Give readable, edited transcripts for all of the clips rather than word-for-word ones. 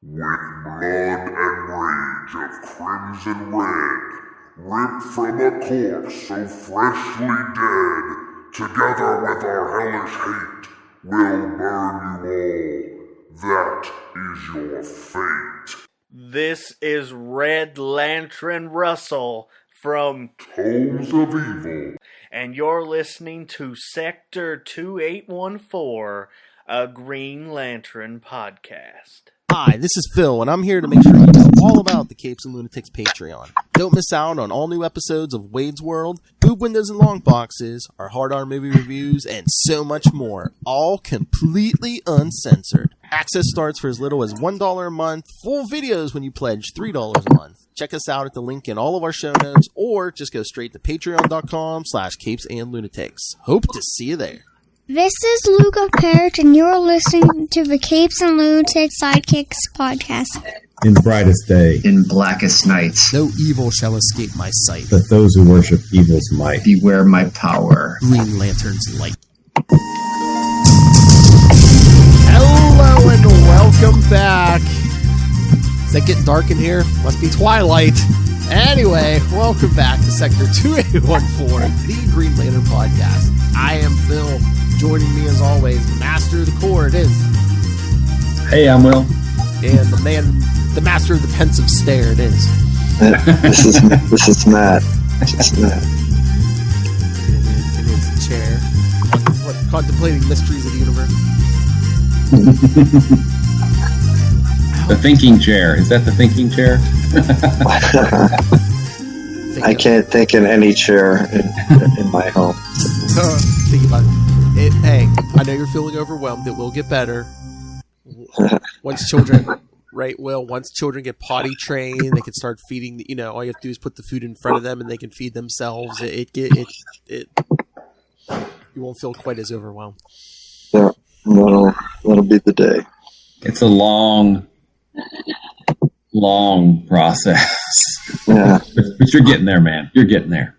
With blood and rage of crimson red, ripped from a corpse so freshly dead, together with our hellish hate, we'll burn you all. That is your fate. This is Red Lantern Russell from Tomes of Evil, and you're listening to Sector 2814, a Green Lantern podcast. Hi, this is Phil, and I'm here to make sure you know all about the Capes and Lunatics Patreon. Don't miss out on all new episodes of Wade's World, Boob Windows and Long Boxes, our Hard R movie reviews, and so much more, all completely uncensored. Access starts for as little as $1 a month, full videos when you pledge $3 a month. Check us out at the link in all of our show notes, or just go straight to patreon.com/capesandlunatics. Hope to see you there. This is Luca Perich, and you're listening to the Capes and Lunatics Sidekicks podcast. In brightest day, in blackest nights, No evil shall escape my sight. that those who worship evil's might. beware my power. Green Lantern's light. Hello and welcome back. Is that getting dark in here? Must be Twilight. Anyway, welcome back to Sector 2814, the Green Lantern podcast. I am Phil. Joining me as always, Master of the Core, it is. Hey, I'm Will. And the Master of the Pensive Stare, it is. This is Matt. It's Matt. In his chair. Contemplating mysteries of the universe. The thinking chair. Is that the thinking chair? I can't think in any chair in my home. Think about it. Hey, I know you're feeling overwhelmed. It will get better. Once children, right, Will, once children get potty trained, they can start feeding, all you have to do is put the food in front of them and they can feed themselves. You won't feel quite as overwhelmed. Yeah, that'll be the day. It's a long process. Yeah. But you're getting there, man. You're getting there.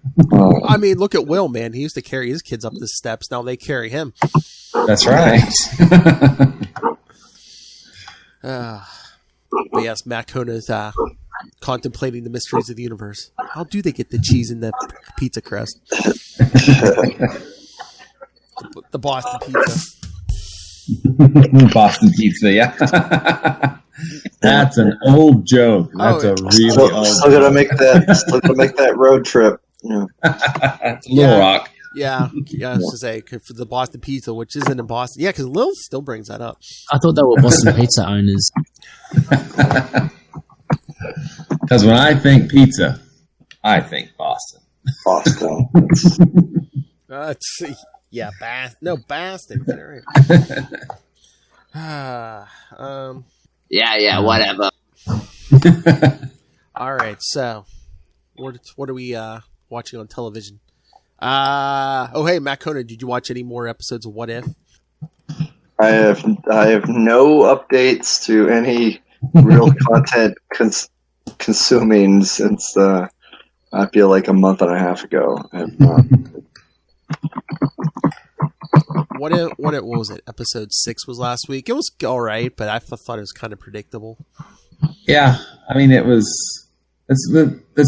I mean, look at Will, man. He used to carry his kids up the steps. Now they carry him. That's right. But yes, Matt Kona's contemplating the mysteries of the universe. How do they get the cheese in the pizza crust? The Boston pizza. Boston pizza, yeah. That's an old joke. That's a really old still gonna make that road trip. Yeah. It's Little Rock. Yeah, I was to say, for the Boston pizza, which isn't in Boston. Yeah, because Lil still brings that up. I thought they were Boston pizza owners. Because when I think pizza, I think Boston. Boston. Yeah, Boston. Right. Yeah, whatever. All right, so what are we watching on television? Hey, Matt Kona, did you watch any more episodes of What If? I have no updates to any real content consuming since I feel like a month and a half ago. What was it? Episode 6 was last week. It was all right, but I thought it was kind of predictable. Yeah, I mean, it's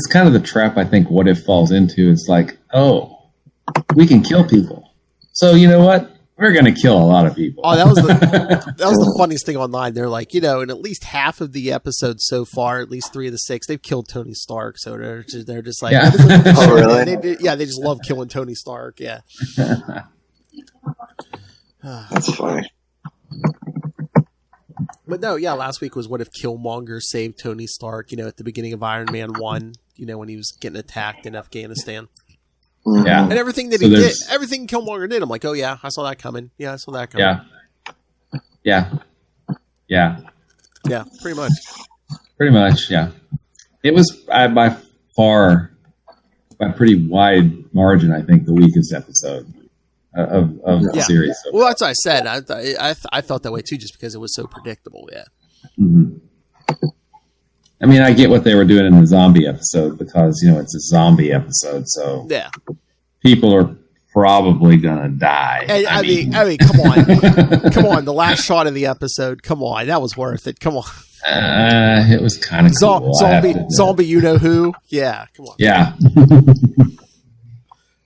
kind of the trap I think What If falls into. It's like, oh, we can kill people. So you know what? We're going to kill a lot of people. Oh, that was the funniest thing online. They're like, in at least half of the episodes so far, at least 3 of the 6, they've killed Tony Stark. So they're just like, yeah. Oh, really? They just love killing Tony Stark. Yeah. That's funny. But no, yeah, last week was What If Killmonger saved Tony Stark, at the beginning of Iron Man 1, when he was getting attacked in Afghanistan. Yeah. And everything that he did, everything Killmonger did, I'm like, oh yeah, I saw that coming. Yeah, I saw that coming. Yeah, pretty much. Yeah. It was by far, by pretty wide margin, I think, the weakest episode of the series. So well, that's what I said. I felt that way too, just because it was so predictable. Yeah. Mm-hmm. I mean, I get what they were doing in the zombie episode because it's a zombie episode, so yeah, people are probably gonna die. I mean, come on, come on. The last shot of the episode, come on, that was worth it. Come on. It was kind of cool. Zombie, you know who? Yeah, come on. Yeah.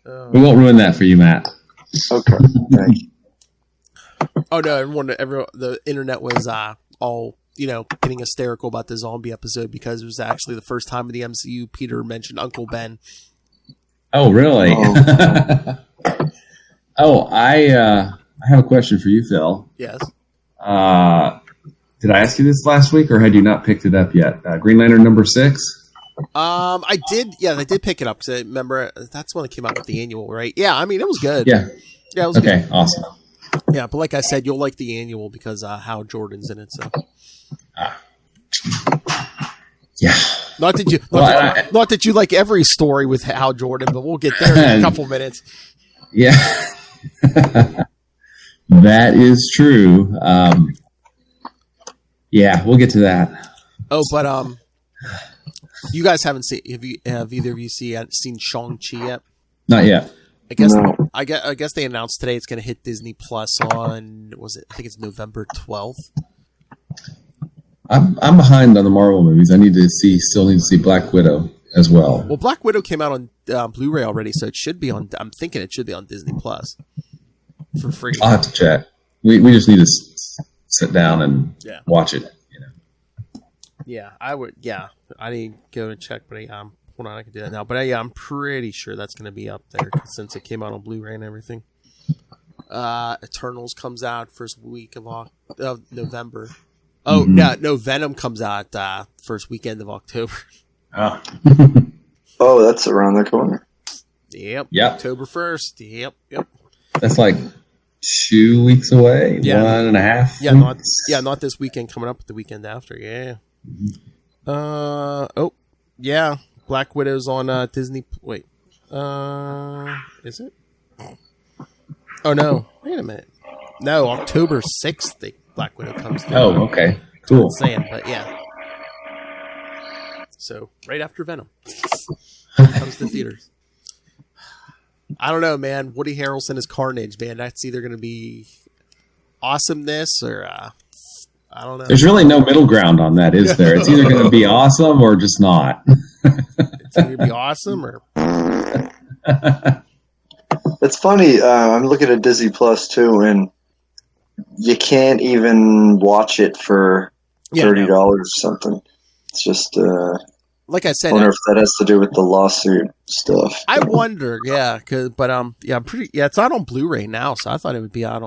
We won't ruin that for you, Matt. Okay, thank you. Oh no, everyone, the internet was all getting hysterical about the zombie episode because it was actually the first time in the MCU Peter mentioned Uncle Ben. Oh, really? Oh, I have a question for you, Phil. Yes. Did I ask you this last week, or had you not picked it up yet? Green Lantern number 6. I did. Yeah, I did pick it up because I remember that's when it came out with the annual, right? Yeah, I mean it was good. Yeah. Yeah, it was okay. Good. Awesome. Yeah, but like I said, you'll like the annual because Hal Jordan's in it. So. Yeah. Not that you like every story with Hal Jordan, but we'll get there in a couple minutes. Yeah. That is true. Yeah, we'll get to that. Oh, but you guys haven't seen? Have either of you seen Shang-Chi yet? Not yet. I guess they announced today it's going to hit Disney Plus on I think it's November 12th. I'm behind on the Marvel movies. Still need to see Black Widow as well. Well, Black Widow came out on Blu-ray already, so it should be on. I'm thinking it should be on Disney Plus for free. I'll have to check. We just need to sit down and watch it. Yeah, I would. Yeah, I didn't go and check, but hold on, I can do that now. But I'm pretty sure that's going to be up there since it came out on Blu-ray and everything. Eternals comes out first week of November. Oh, no, Venom comes out first weekend of October. Oh. Oh, that's around the corner. Yep. October 1st. Yep. That's like 2 weeks away. Yeah. 1.5. Yeah, not this weekend coming up, but the weekend after. Yeah. Yeah. Black Widow's on Disney. Wait. Is it? Oh no! Wait a minute. No, October 6th. Black Widow comes through. Oh, okay. Cool. Saying, but yeah. So right after Venom comes to theaters. I don't know, man. Woody Harrelson is Carnage, man. That's either going to be awesomeness or I don't know. There's really no middle ground on that, is there? It's either going to be awesome or just not. It's going to be awesome or. It's funny. I'm looking at Disney Plus too, and you can't even watch it for $30 or something. It's just. Like I said, I wonder if that has to do with the lawsuit stuff. I wonder, yeah, it's out on Blu-ray now, so I thought it would be out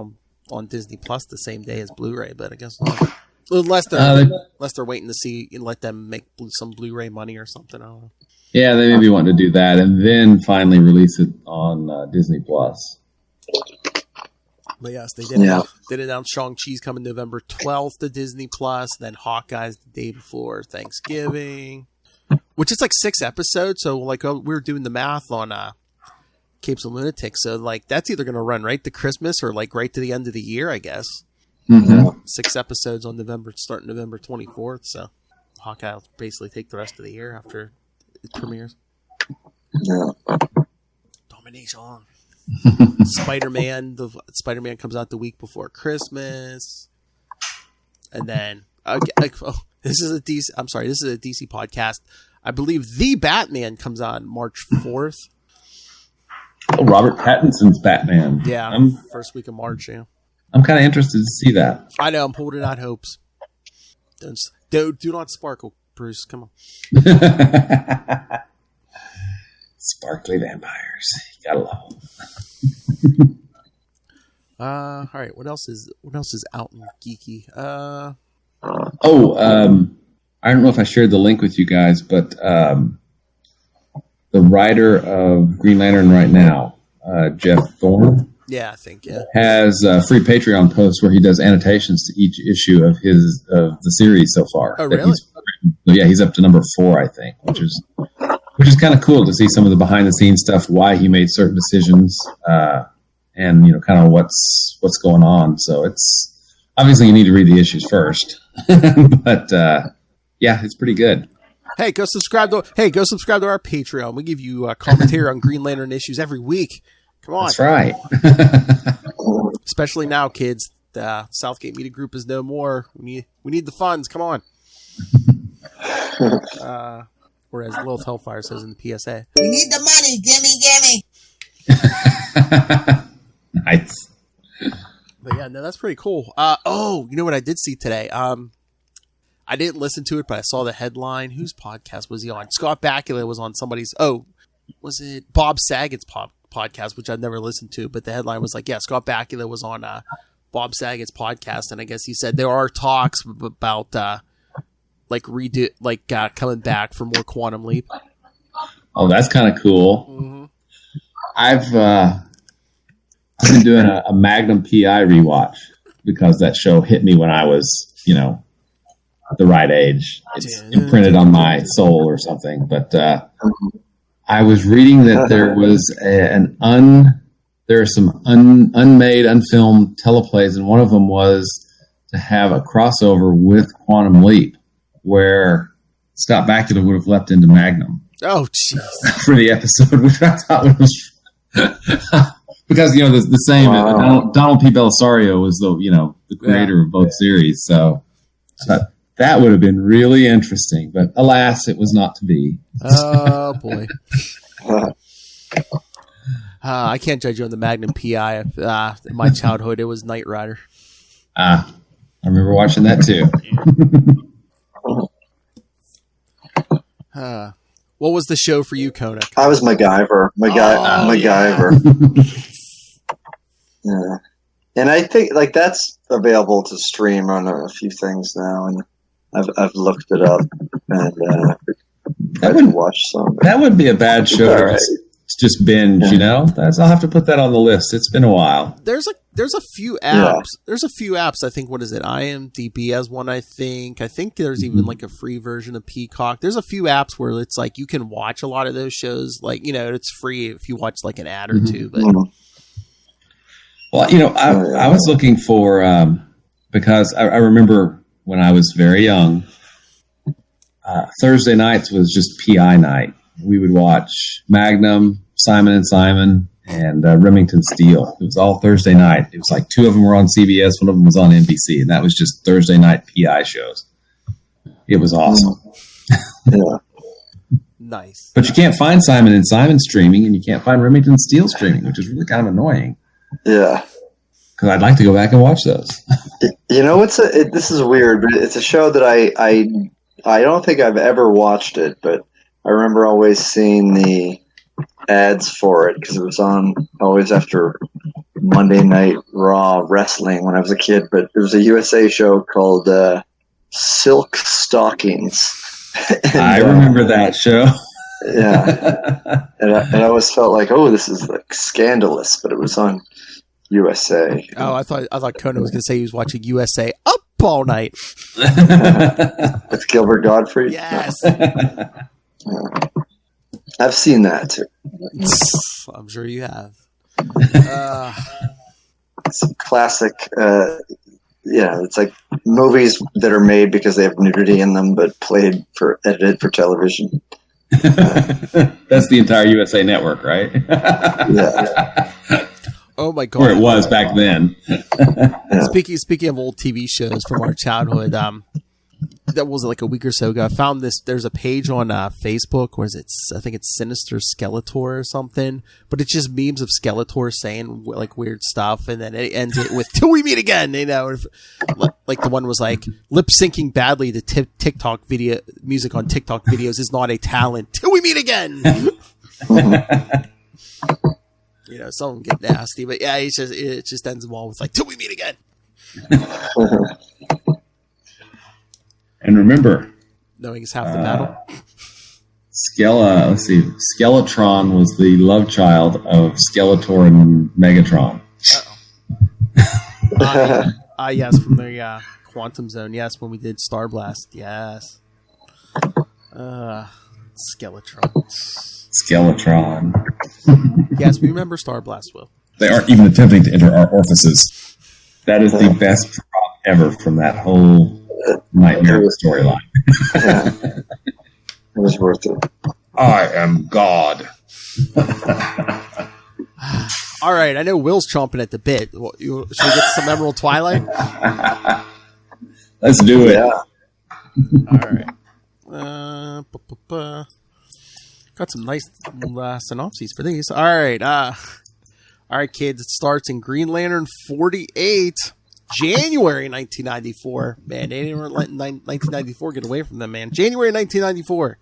on Disney Plus the same day as Blu-ray, but I guess not. Unless they're waiting to see and let them make some Blu-ray money or something. I don't know. Yeah, they maybe want to do that and then finally release it on Disney Plus. But yes, they did announce Shang-Chi's coming November 12th to Disney Plus, then Hawkeye's the day before Thanksgiving. Which is like 6 episodes, so like we were doing the math on Capes of Lunatics, so like that's either going to run right to Christmas or like right to the end of the year, I guess. Mm-hmm. 6 episodes on starting November 24th, so Hawkeye will basically take the rest of the year after it premieres. Yeah. Domination. Spider-Man comes out the week before Christmas, and then this is a DC podcast. I believe The Batman comes on March 4th. Oh, Robert Pattinson's Batman. Yeah, first week of March, yeah. I'm kind of interested to see that. I know, I'm holding out hopes. Do not sparkle, Bruce. Come on. Sparkly vampires. You gotta love them. All right, what else is out and geeky? I don't know if I shared the link with you guys, but the writer of Green Lantern right now, Jeff Thorne, I think has a free Patreon post where he does annotations to each issue of the series so far. Oh, really? He's up to number 4, I think, which is kind of cool to see some of the behind the scenes stuff, why he made certain decisions, and kind of what's going on. So it's obviously you need to read the issues first, but it's pretty good. Hey, go subscribe to our Patreon. We give you commentary on Green Lantern issues every week. Come on. That's right. Especially now, kids. The Southgate Media Group is no more. We need the funds. Come on. Whereas Lilith Hellfire says in the PSA. We need the money. Gimme. Nice. But yeah, no, that's pretty cool. You know what I did see today? I didn't listen to it, but I saw the headline. Whose podcast was he on? Scott Bakula was on somebody's. Was it Bob Saget's podcast, which I've never listened to? But the headline was like, yeah, Scott Bakula was on Bob Saget's podcast, and I guess he said there are talks about coming back for more Quantum Leap. Oh, that's kind of cool. Mm-hmm. I've been doing a Magnum PI rewatch because that show hit me when I was, the right age. It's imprinted on my soul or something. But I was reading that there was there are some unmade, unfilmed teleplays, and one of them was to have a crossover with Quantum Leap, where Scott Bakula would have leapt into Magnum. Oh, jeez. For the episode, which I thought was because the same. Wow. Donald P. Belisario was the creator of both series, so that would have been really interesting. But alas, it was not to be. Oh boy. I can't judge you on the Magnum PI. In my childhood, it was Knight Rider. I remember watching that too. What was the show for you, Koenig? I was MacGyver. MacGyver. Yeah. And I think that's available to stream on a few things now, and I've looked it up and I would watch some. That would be a bad show to just binge. I'll have to put that on the list. It's been a while. There's a few apps. There's a few apps. I think, what is it? IMDb has one. I think there's even like a free version of Peacock. There's a few apps where it's like you can watch a lot of those shows. Like it's free if you watch like an ad or two. But well, I was looking for because I remember when I was very young, Thursday nights was just PI night. We would watch Magnum, Simon and Simon, and Remington Steele. It was all Thursday night. It was like two of them were on CBS, one of them was on NBC, and that was just Thursday night PI shows. It was awesome. Yeah. Nice. But you can't find Simon and Simon streaming, and you can't find Remington Steele streaming, which is really kind of annoying. Yeah. Because I'd like to go back and watch those. This is weird, but it's a show that I don't think I've ever watched it, but I remember always seeing the ads for it because it was on always after Monday Night Raw wrestling when I was a kid. But there was a USA show called Silk Stockings. I remember that show. Yeah, and I always felt like, this is like scandalous, but it was on USA. Oh, I thought Conan was going to say he was watching USA Up all night with Gilbert Gottfried. Yes. I've seen that too. I'm sure you have. Some classic. It's like movies that are made because they have nudity in them, but edited for television. That's the entire USA Network, right? Yeah. Oh my God! Or it was back then. Speaking of old TV shows from our childhood, that was like a week or so ago. I found this. There's a page on Facebook where I think it's Sinister Skeletor or something, but it's just memes of Skeletor saying like weird stuff, and then it ends it with "Till we meet again." Like the one was like lip syncing badly to TikTok video music on TikTok videos is not a talent. Till we meet again. Some of them get nasty, but yeah, it just ends them all with like "Till we meet again." And remember, knowing is half the battle. Skeletron was the love child of Skeletor and Megatron. Yes, from the Quantum Zone. Yes, when we did Star Blast. Yes. Skeletron. Yes, we remember Star Blast, Will. They aren't even attempting to enter our orifices. That is the best prop ever from that whole nightmare storyline. Yeah. It was worth it. I am God. All right, I know Will's chomping at the bit. Should we get some Emerald Twilight? Let's do it. Yeah. All right. Got some nice synopses for these. All right. All right, kids. It starts in Green Lantern 48, January 1994. Man, they didn't let 1994 get away from them, man. January 1994.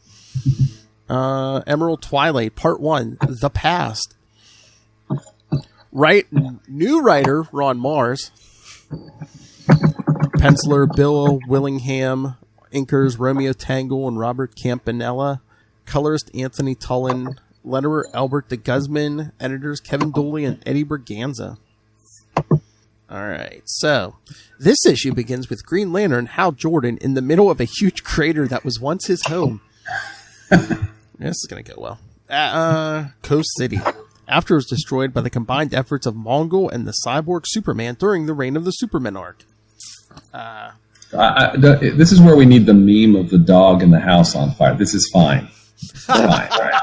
Emerald Twilight, Part 1, The Past. New writer, Ron Mars. Penciler, Bill Willingham. Inkers, Romeo Tangle and Robert Campanella. Colorist, Anthony Tullen. Letterer, Albert de Guzman. Editors, Kevin Dooley and Eddie Berganza. Alright, so this issue begins with Green Lantern Hal Jordan in the middle of a huge crater that was once his home. This is going to go well. Coast City. After it was destroyed by the combined efforts of Mongol and the cyborg Superman during the reign of the Superman arc. This is where we need the meme of the dog in the house on fire. This is fine. Fine, right?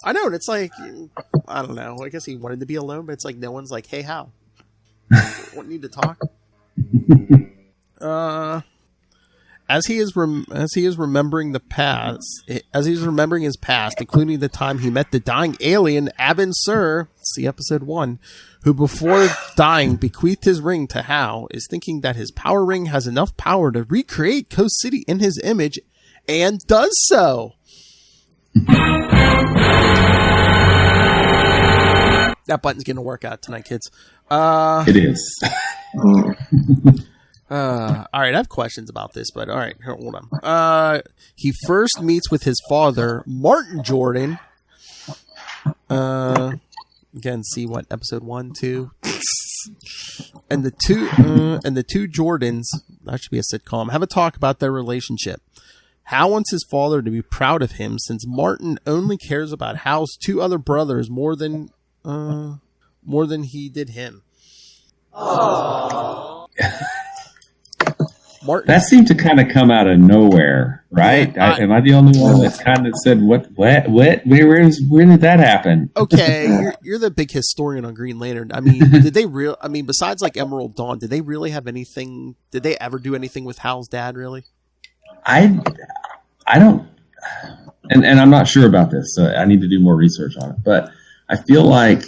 I know, and it's like, I don't know. I guess he wanted to be alone, but it's like no one's like, hey, Hal. Wouldn't need to talk. As he is remembering the past, as he's remembering his past, including the time he met the dying alien Abin Sur, see episode 1, who before dying bequeathed his ring to Hal, is thinking that his power ring has enough power to recreate Coast City in his image, and does so. That button's gonna work out tonight, kids. It is. All right, I have questions about this, but all right, hold on. He first meets with his father, Martin Jordan. Again, see what episode 1, 2, and the two Jordans. That should be a sitcom. Have a talk about their relationship. Hal wants his father to be proud of him, since Martin only cares about Hal's 2 other brothers more than he did him. Martin. That seemed to kind of come out of nowhere, right? Am I the only one that kind of said, what, where did that happen? Okay, you're the big historian on Green Lantern. I mean, besides like Emerald Dawn, did they really have anything? Did they ever do anything with Hal's dad? Really? I don't, and I'm not sure about this. So I need to do more research on it. But I feel like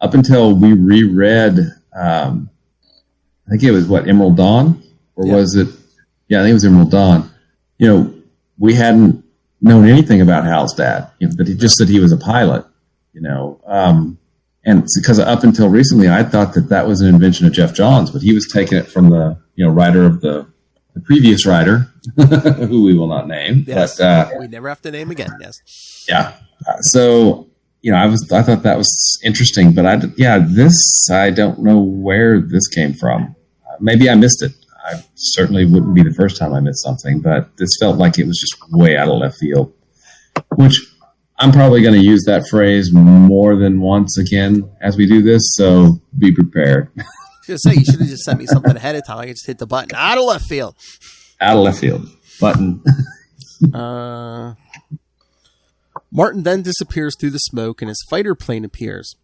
up until we reread, I think it was Emerald Dawn. Or was it? Yeah, I think it was Emerald Dawn. We hadn't known anything about Hal's dad. But he just said he was a pilot. And it's because up until recently, I thought that was an invention of Jeff Johns, but he was taking it from the writer of the previous writer, who we will not name. Yes, but we never have to name again. Yes. Yeah. So I thought that was interesting, but I don't know where this came from. Maybe I missed it. I certainly wouldn't be the first time I missed something, but this felt like it was just way out of left field, which I'm probably going to use that phrase more than once again as we do this, so be prepared. I was going to say, you should have just sent me something ahead of time. I could just hit the button. Out of left field. Out of left field. Button. Martin then disappears through the smoke and his fighter plane appears.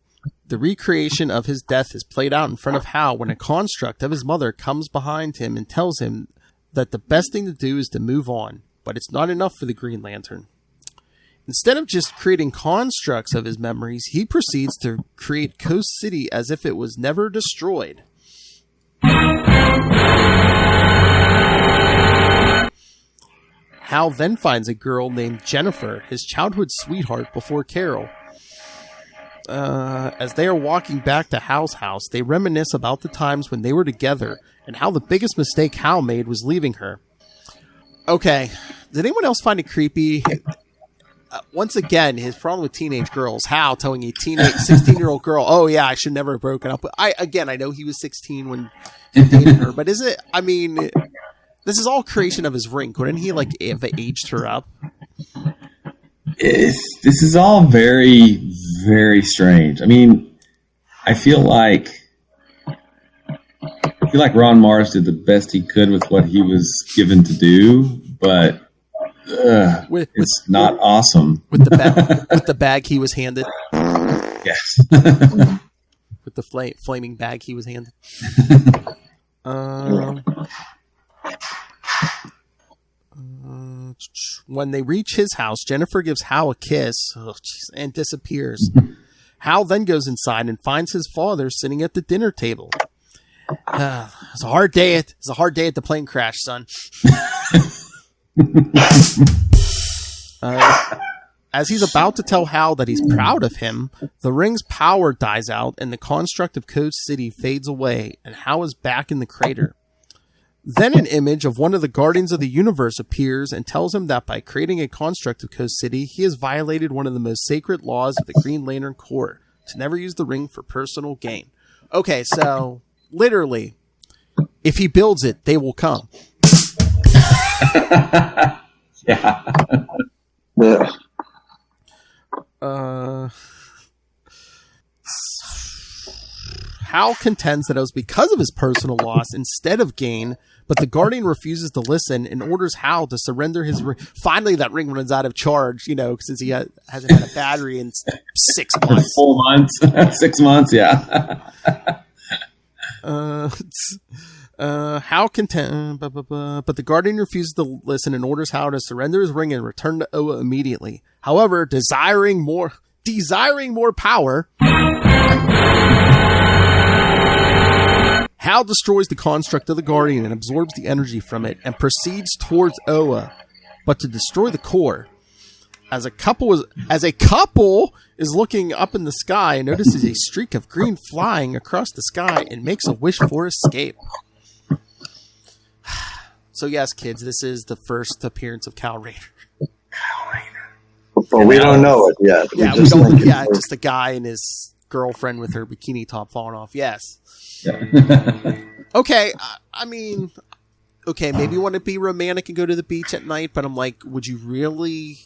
The recreation of his death is played out in front of Hal when a construct of his mother comes behind him and tells him that the best thing to do is to move on, but it's not enough for the Green Lantern. Instead of just creating constructs of his memories, he proceeds to create Coast City as if it was never destroyed. Hal then finds a girl named Jennifer, his childhood sweetheart before Carol. As they are walking back to Hal's house, they reminisce about the times when they were together and how the biggest mistake Hal made was leaving her. Okay, did anyone else find it creepy? Once again, his problem with teenage girls, Hal telling a 16-year-old girl, oh yeah, I should never have broken up. I know he was 16 when he dated her, but this is all creation of his ring. Couldn't he, have aged her up? This is all very, very strange. I mean, I feel like Ron Mars did the best he could with what he was given to do, but it's not awesome. With the bag he was handed. Yes. With the flaming bag he was handed. When they reach his house, Jennifer gives Hal a kiss and disappears. Hal then goes inside and finds his father sitting at the dinner table. It's a hard day. It's a hard day at the plane crash, son. As he's about to tell Hal that he's proud of him, the ring's power dies out and the construct of Coast City fades away, and Hal is back in the crater. Then an image of one of the Guardians of the Universe appears and tells him that by creating a construct of Coast City, he has violated one of the most sacred laws of the Green Lantern Corps, to never use the ring for personal gain. Okay, so, literally, if he builds it, they will come. Yeah. Yeah. Hal contends that it was because of his personal loss instead of gain, but the Guardian refuses to listen and orders Hal to surrender his ring. Finally, that ring runs out of charge, since he hasn't had a battery in 6 months. 4 months. 6 months, yeah. Hal contends, but the Guardian refuses to listen and orders Hal to surrender his ring and return to Oa immediately. However, desiring more power, Hal destroys the construct of the Guardian and absorbs the energy from it and proceeds towards Oa, but to destroy the core. As a couple is looking up in the sky and notices a streak of green flying across the sky and makes a wish for escape. So yes, kids, this is the first appearance of Kal Rayner. But we don't know it yet. Yeah, we don't. Yeah, just a guy and his girlfriend with her bikini top falling off. Yes. Okay, maybe you want to be romantic and go to the beach at night, but I'm like, would you really?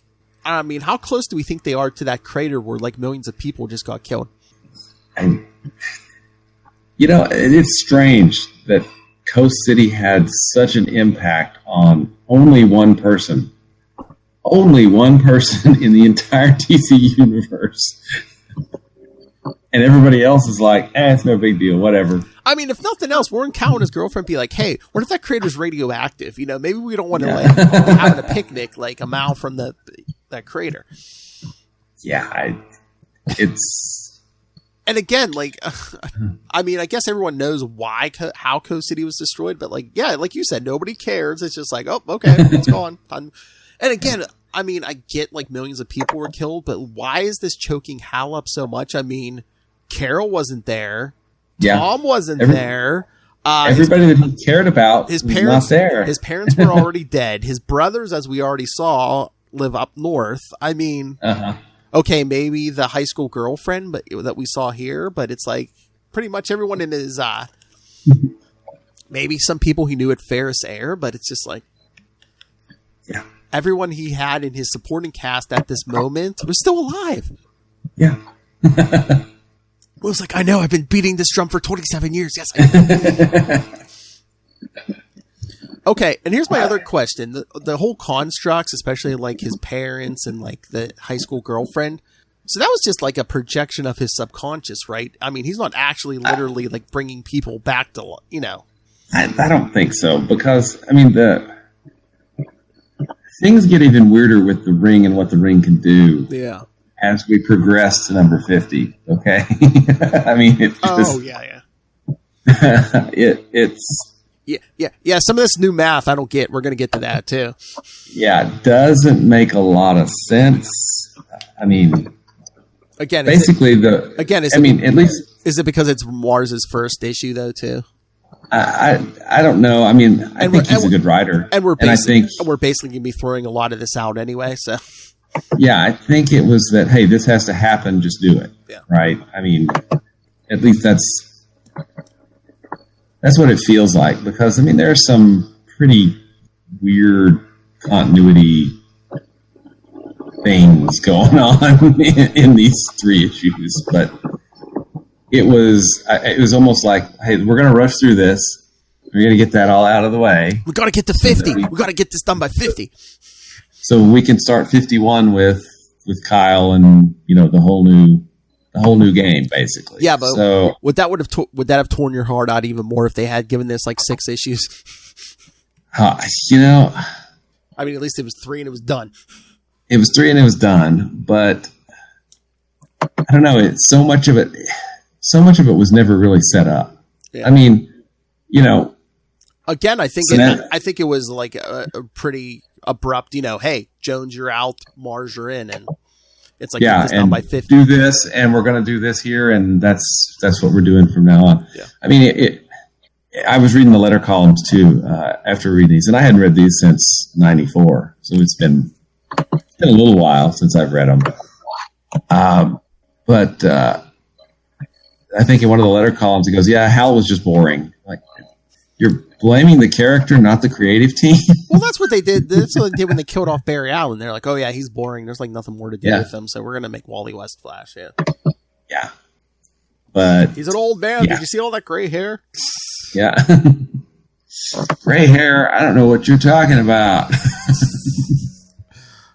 I mean, how close do we think they are to that crater where like millions of people just got killed? And, it's strange that Coast City had such an impact on only one person. Only one person in the entire DC universe. And everybody else is like, it's no big deal, whatever. I mean, if nothing else, Warren Cow and his girlfriend be like, hey, what if that crater's radioactive? Maybe we don't want to be having a picnic like a mile from that crater. Yeah, it's... And again, I guess everyone knows how Coast City was destroyed, but like you said, nobody cares. It's just like, oh, okay, it's gone. And again, I get like millions of people were killed, but why is this choking Hal up so much? Carol wasn't there. Yeah. Tom wasn't there. Everybody that he cared about was not there. His parents were already dead. His brothers, as we already saw, live up north. Okay, maybe the high school girlfriend that we saw here, but it's like pretty much everyone in his, maybe some people he knew at Ferris Air, but it's just like, yeah, everyone he had in his supporting cast at this moment was still alive. Yeah. It was like, I know, I've been beating this drum for 27 years. Yes, I know. Okay, and here's my other question. The whole constructs, especially like his parents and like the high school girlfriend. So that was just like a projection of his subconscious, right? He's not actually literally like bringing people back to, I don't think so, because, the things get even weirder with the ring and what the ring can do. Yeah. As we progress to number 50, okay? It's just... Oh, yeah. It's... Yeah, some of this new math I don't get. We're going to get to that, too. Yeah, it doesn't make a lot of sense. Again, basically at least... Is it because it's Mars's first issue, though, too? I don't know. I think he's a good writer. And we're basically going to be throwing a lot of this out anyway, so... Yeah, I think it was that, hey, this has to happen, just do it. Yeah. Right? At least that's what it feels like, because, there are some pretty weird continuity things going on in these 3 issues, but it was almost like, hey, we're going to rush through this. We're going to get that all out of the way. We got to get to 50. We got to get this done by 50. So we can start 51 with Kyle and, the whole new a whole new game, basically. Yeah, but so would that have torn your heart out even more if they had given this like 6 issues? you know, I mean, at least it was 3 and it was done. It was 3 and it was done, but I don't know. So much of it was never really set up. Yeah. I mean, you know. Again, I think it was like a pretty abrupt. You know, hey, Jones, you're out. Mars, you're in, and it's like yeah, this down by 50. Do this, and we're going to do this here, and that's what we're doing from now on. Yeah. I mean, I was reading the letter columns too after reading these, and I hadn't read these since '94, so it's been a little while since I've read them. But I think in one of the letter columns, he goes, "Yeah, Hal was just boring." Like, you're blaming the character, not the creative team. Well, that's what they did. That's what they did when they killed off Barry Allen. They're like, "Oh yeah, he's boring. There's like nothing more to do with him, so we're gonna make Wally West Flash." Yeah, yeah, but he's an old man. Yeah. Did you see all that gray hair? Yeah, gray hair. I don't know what you're talking about.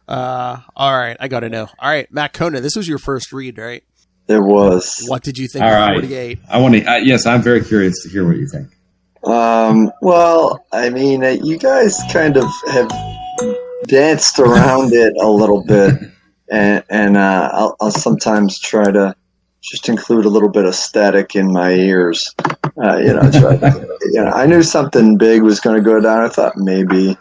All right, I gotta know. All right, Matt Conan, this was your first read, right? It was. What did you think All of right. 48? I want to. Yes, I'm very curious to hear what you think. Well, I mean, you guys kind of have danced around it a little bit, and I'll sometimes try to just include a little bit of static in my ears. I knew something big was going to go down. I thought maybe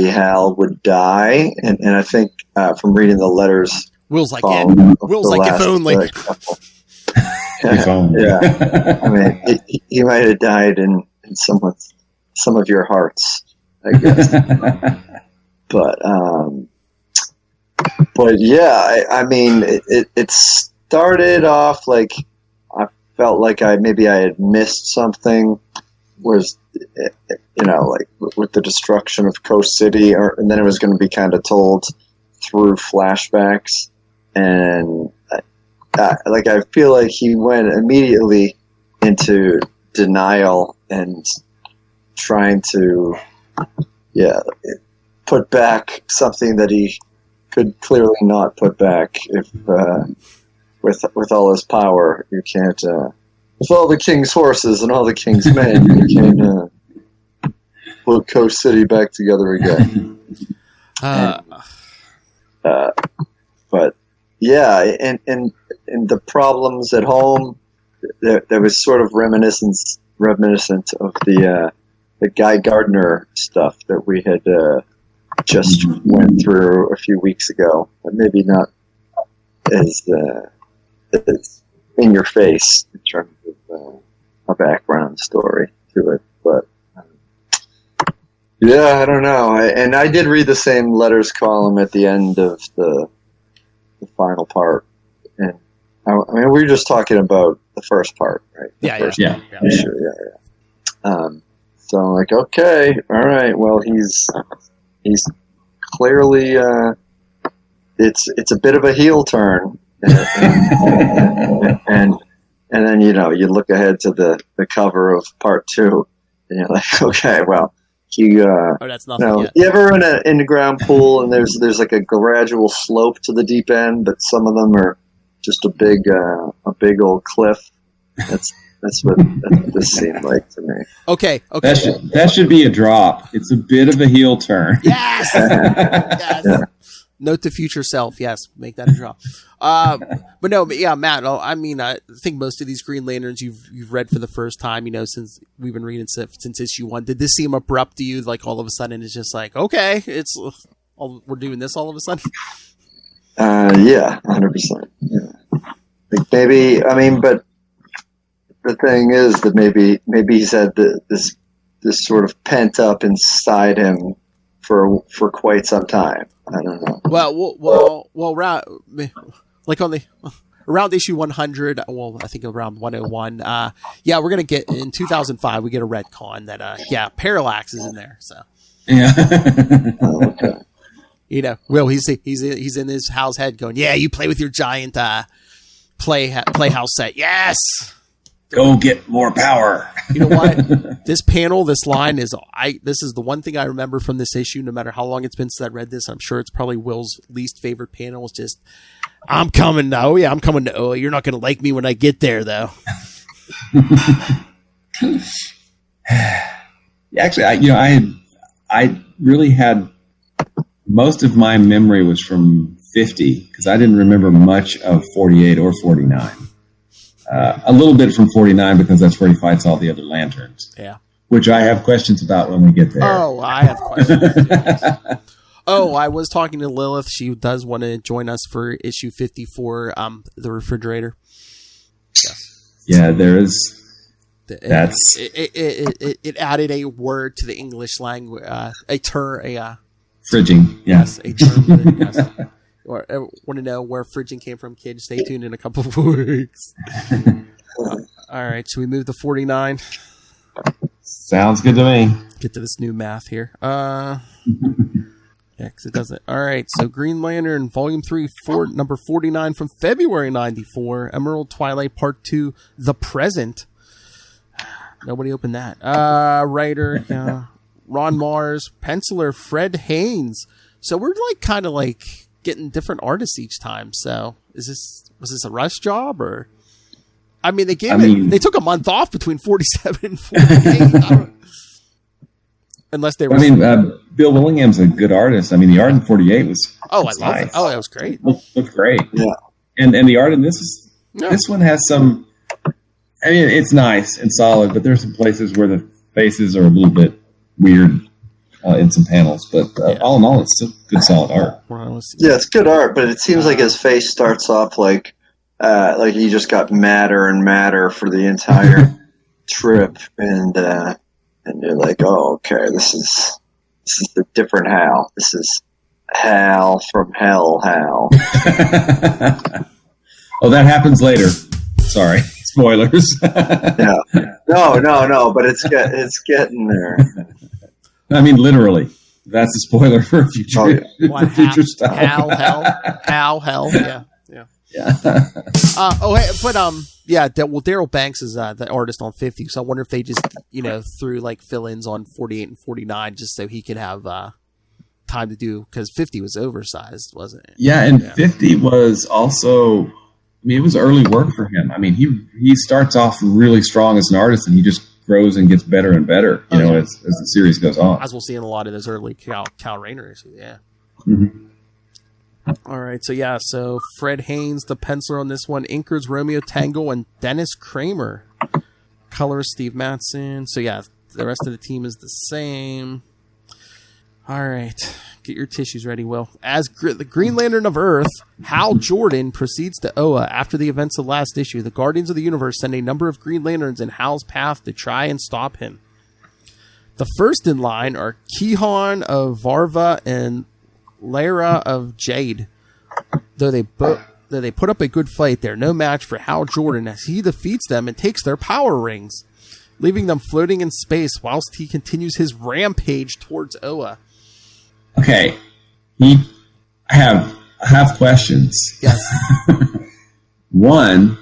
Hal would die, and I think from reading the letters, Will's like, Will's if only. If only. Yeah, I mean, he might have died in some of your hearts, I guess. but yeah, I mean, it started off like I felt like I had missed something. Was like with the destruction of Coast City, and then it was going to be kind of told through flashbacks, and I feel like he went immediately into denial and trying to put back something that he could clearly not put back. If with all his power, you can't. With all the king's horses and all the king's men, you can't put Coast City back together again. But yeah, and the problems at home, there was sort of reminiscent of the Guy Gardner stuff that we had just went through a few weeks ago, but maybe not as in your face in terms of a background story to it. But yeah, I don't know. I did read the same letters column at the end of the final part, and I mean, we were just talking about the first part, right? Yeah. So I'm like, okay, all right. Well, he's clearly it's a bit of a heel turn, and then you look ahead to the cover of part 2, and you're like, okay, well. That's nothing yet. You ever in an in-ground pool and there's like a gradual slope to the deep end, but some of them are just a big old cliff. That's what this seemed like to me. Okay. That should be a drop. It's a bit of a heel turn. Yes. Yes. Yeah. Note to future self. Yes, make that a drop. But no, yeah, Matt. I mean, I think most of these Green Lanterns you've read for the first time. Since we've been reading since issue 1. Did this seem abrupt to you? Like all of a sudden, it's just like, okay, we're doing this all of a sudden. Yeah, 100%. Yeah. Like maybe, I mean, but the thing is that maybe he's had this sort of pent up inside him for quite some time. I don't know. Well, like on around issue 100. Well, I think around 101. Yeah, we're gonna get in 2005. We get a retcon that Parallax is in there. So yeah. Okay. Will he's in his Hal's head going, yeah, you play with your giant playhouse set. Yes. Go get more power. You know what? This panel, this line this is the one thing I remember from this issue, no matter how long it's been since I read this. I'm sure it's probably Will's least favorite panel. It's just I'm coming now. Oh, yeah, I'm coming to Oa. You're not going to like me when I get there, though. Actually, I really had most of my memory was from 50 because I didn't remember much of 48 or 49. A little bit from 49 because that's where he fights all the other lanterns. Yeah. Which I have questions about when we get there. Oh, I have questions. Oh, I was talking to Lilith. She does want to join us for issue 54, the refrigerator. Yeah, there is. That's it added a word to the English language, a term, fridging. Yes, a term. Yes. Or want to know where fridging came from, kids? Stay tuned in a couple of weeks. All right, so we move to 49. Sounds good to me. Get to this new math here. Yeah, because it doesn't. All right, so Green Lantern, Volume 3, number 49 from February 94. Emerald Twilight, Part 2, The Present. Nobody opened that. Writer, Ron Mars. Penciler, Fred Haynes. So we're kind of getting different artists each time. So was this a rush job or? I mean, they took a month off between 47 and 48. Unless they were. Bill Willingham's a good artist. I mean, the art in 48 was. Oh, I love it. Oh, that was great. Looked great. Yeah. And the art in this one has some. I mean, it's nice and solid, but there's some places where the faces are a little bit weird in some panels. But all in all, it's still good, solid art. Yeah, it's good art, but it seems like his face starts off like he just got madder and madder for the entire trip, and you're like, oh, okay, this is the different Hal. This is Hal from Hell Hal. Oh, that happens later. Sorry, spoilers. Yeah, no, but it's getting there. I mean, literally. That's a spoiler for future future stuff. Hal, yeah. Daryl Banks is the artist on 50, so I wonder if they just threw fill-ins on 48 and 49 just so he could have time to do, because 50 was oversized, wasn't it? Yeah, and 50 was also. I mean, it was early work for him. I mean, he starts off really strong as an artist, and he just grows and gets better and better, as the series goes on. As we'll see in a lot of those early Cal Rayner issues, yeah. Mm-hmm. All right, so Fred Haynes, the penciler on this one, inkers Romeo Tango and Dennis Kramer, colorist Steve Matson. So yeah, the rest of the team is the same. All right, get your tissues ready, Will. As the Green Lantern of Earth, Hal Jordan proceeds to Oa after the events of last issue. The Guardians of the Universe send a number of Green Lanterns in Hal's path to try and stop him. The first in line are Kihon of Varva and Lyra of Jade. Though they put up a good fight, they're no match for Hal Jordan as he defeats them and takes their power rings, leaving them floating in space whilst he continues his rampage towards Oa. Okay, I have questions. Yes. One,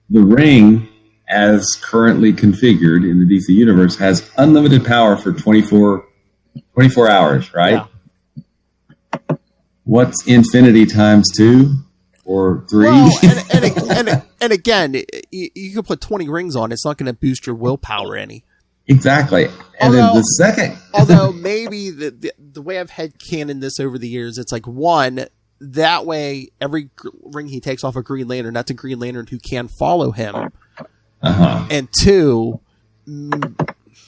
the ring, as currently configured in the DC universe, has unlimited power for 24 hours, right? Yeah. What's infinity times 2 or 3? Well, and again, you can put 20 rings on. It's not going to boost your willpower any. Exactly. And then the second... although maybe the way I've headcanoned this over the years, it's one, that way every ring he takes off a Green Lantern, that's a Green Lantern who can follow him. Uh-huh. And 2,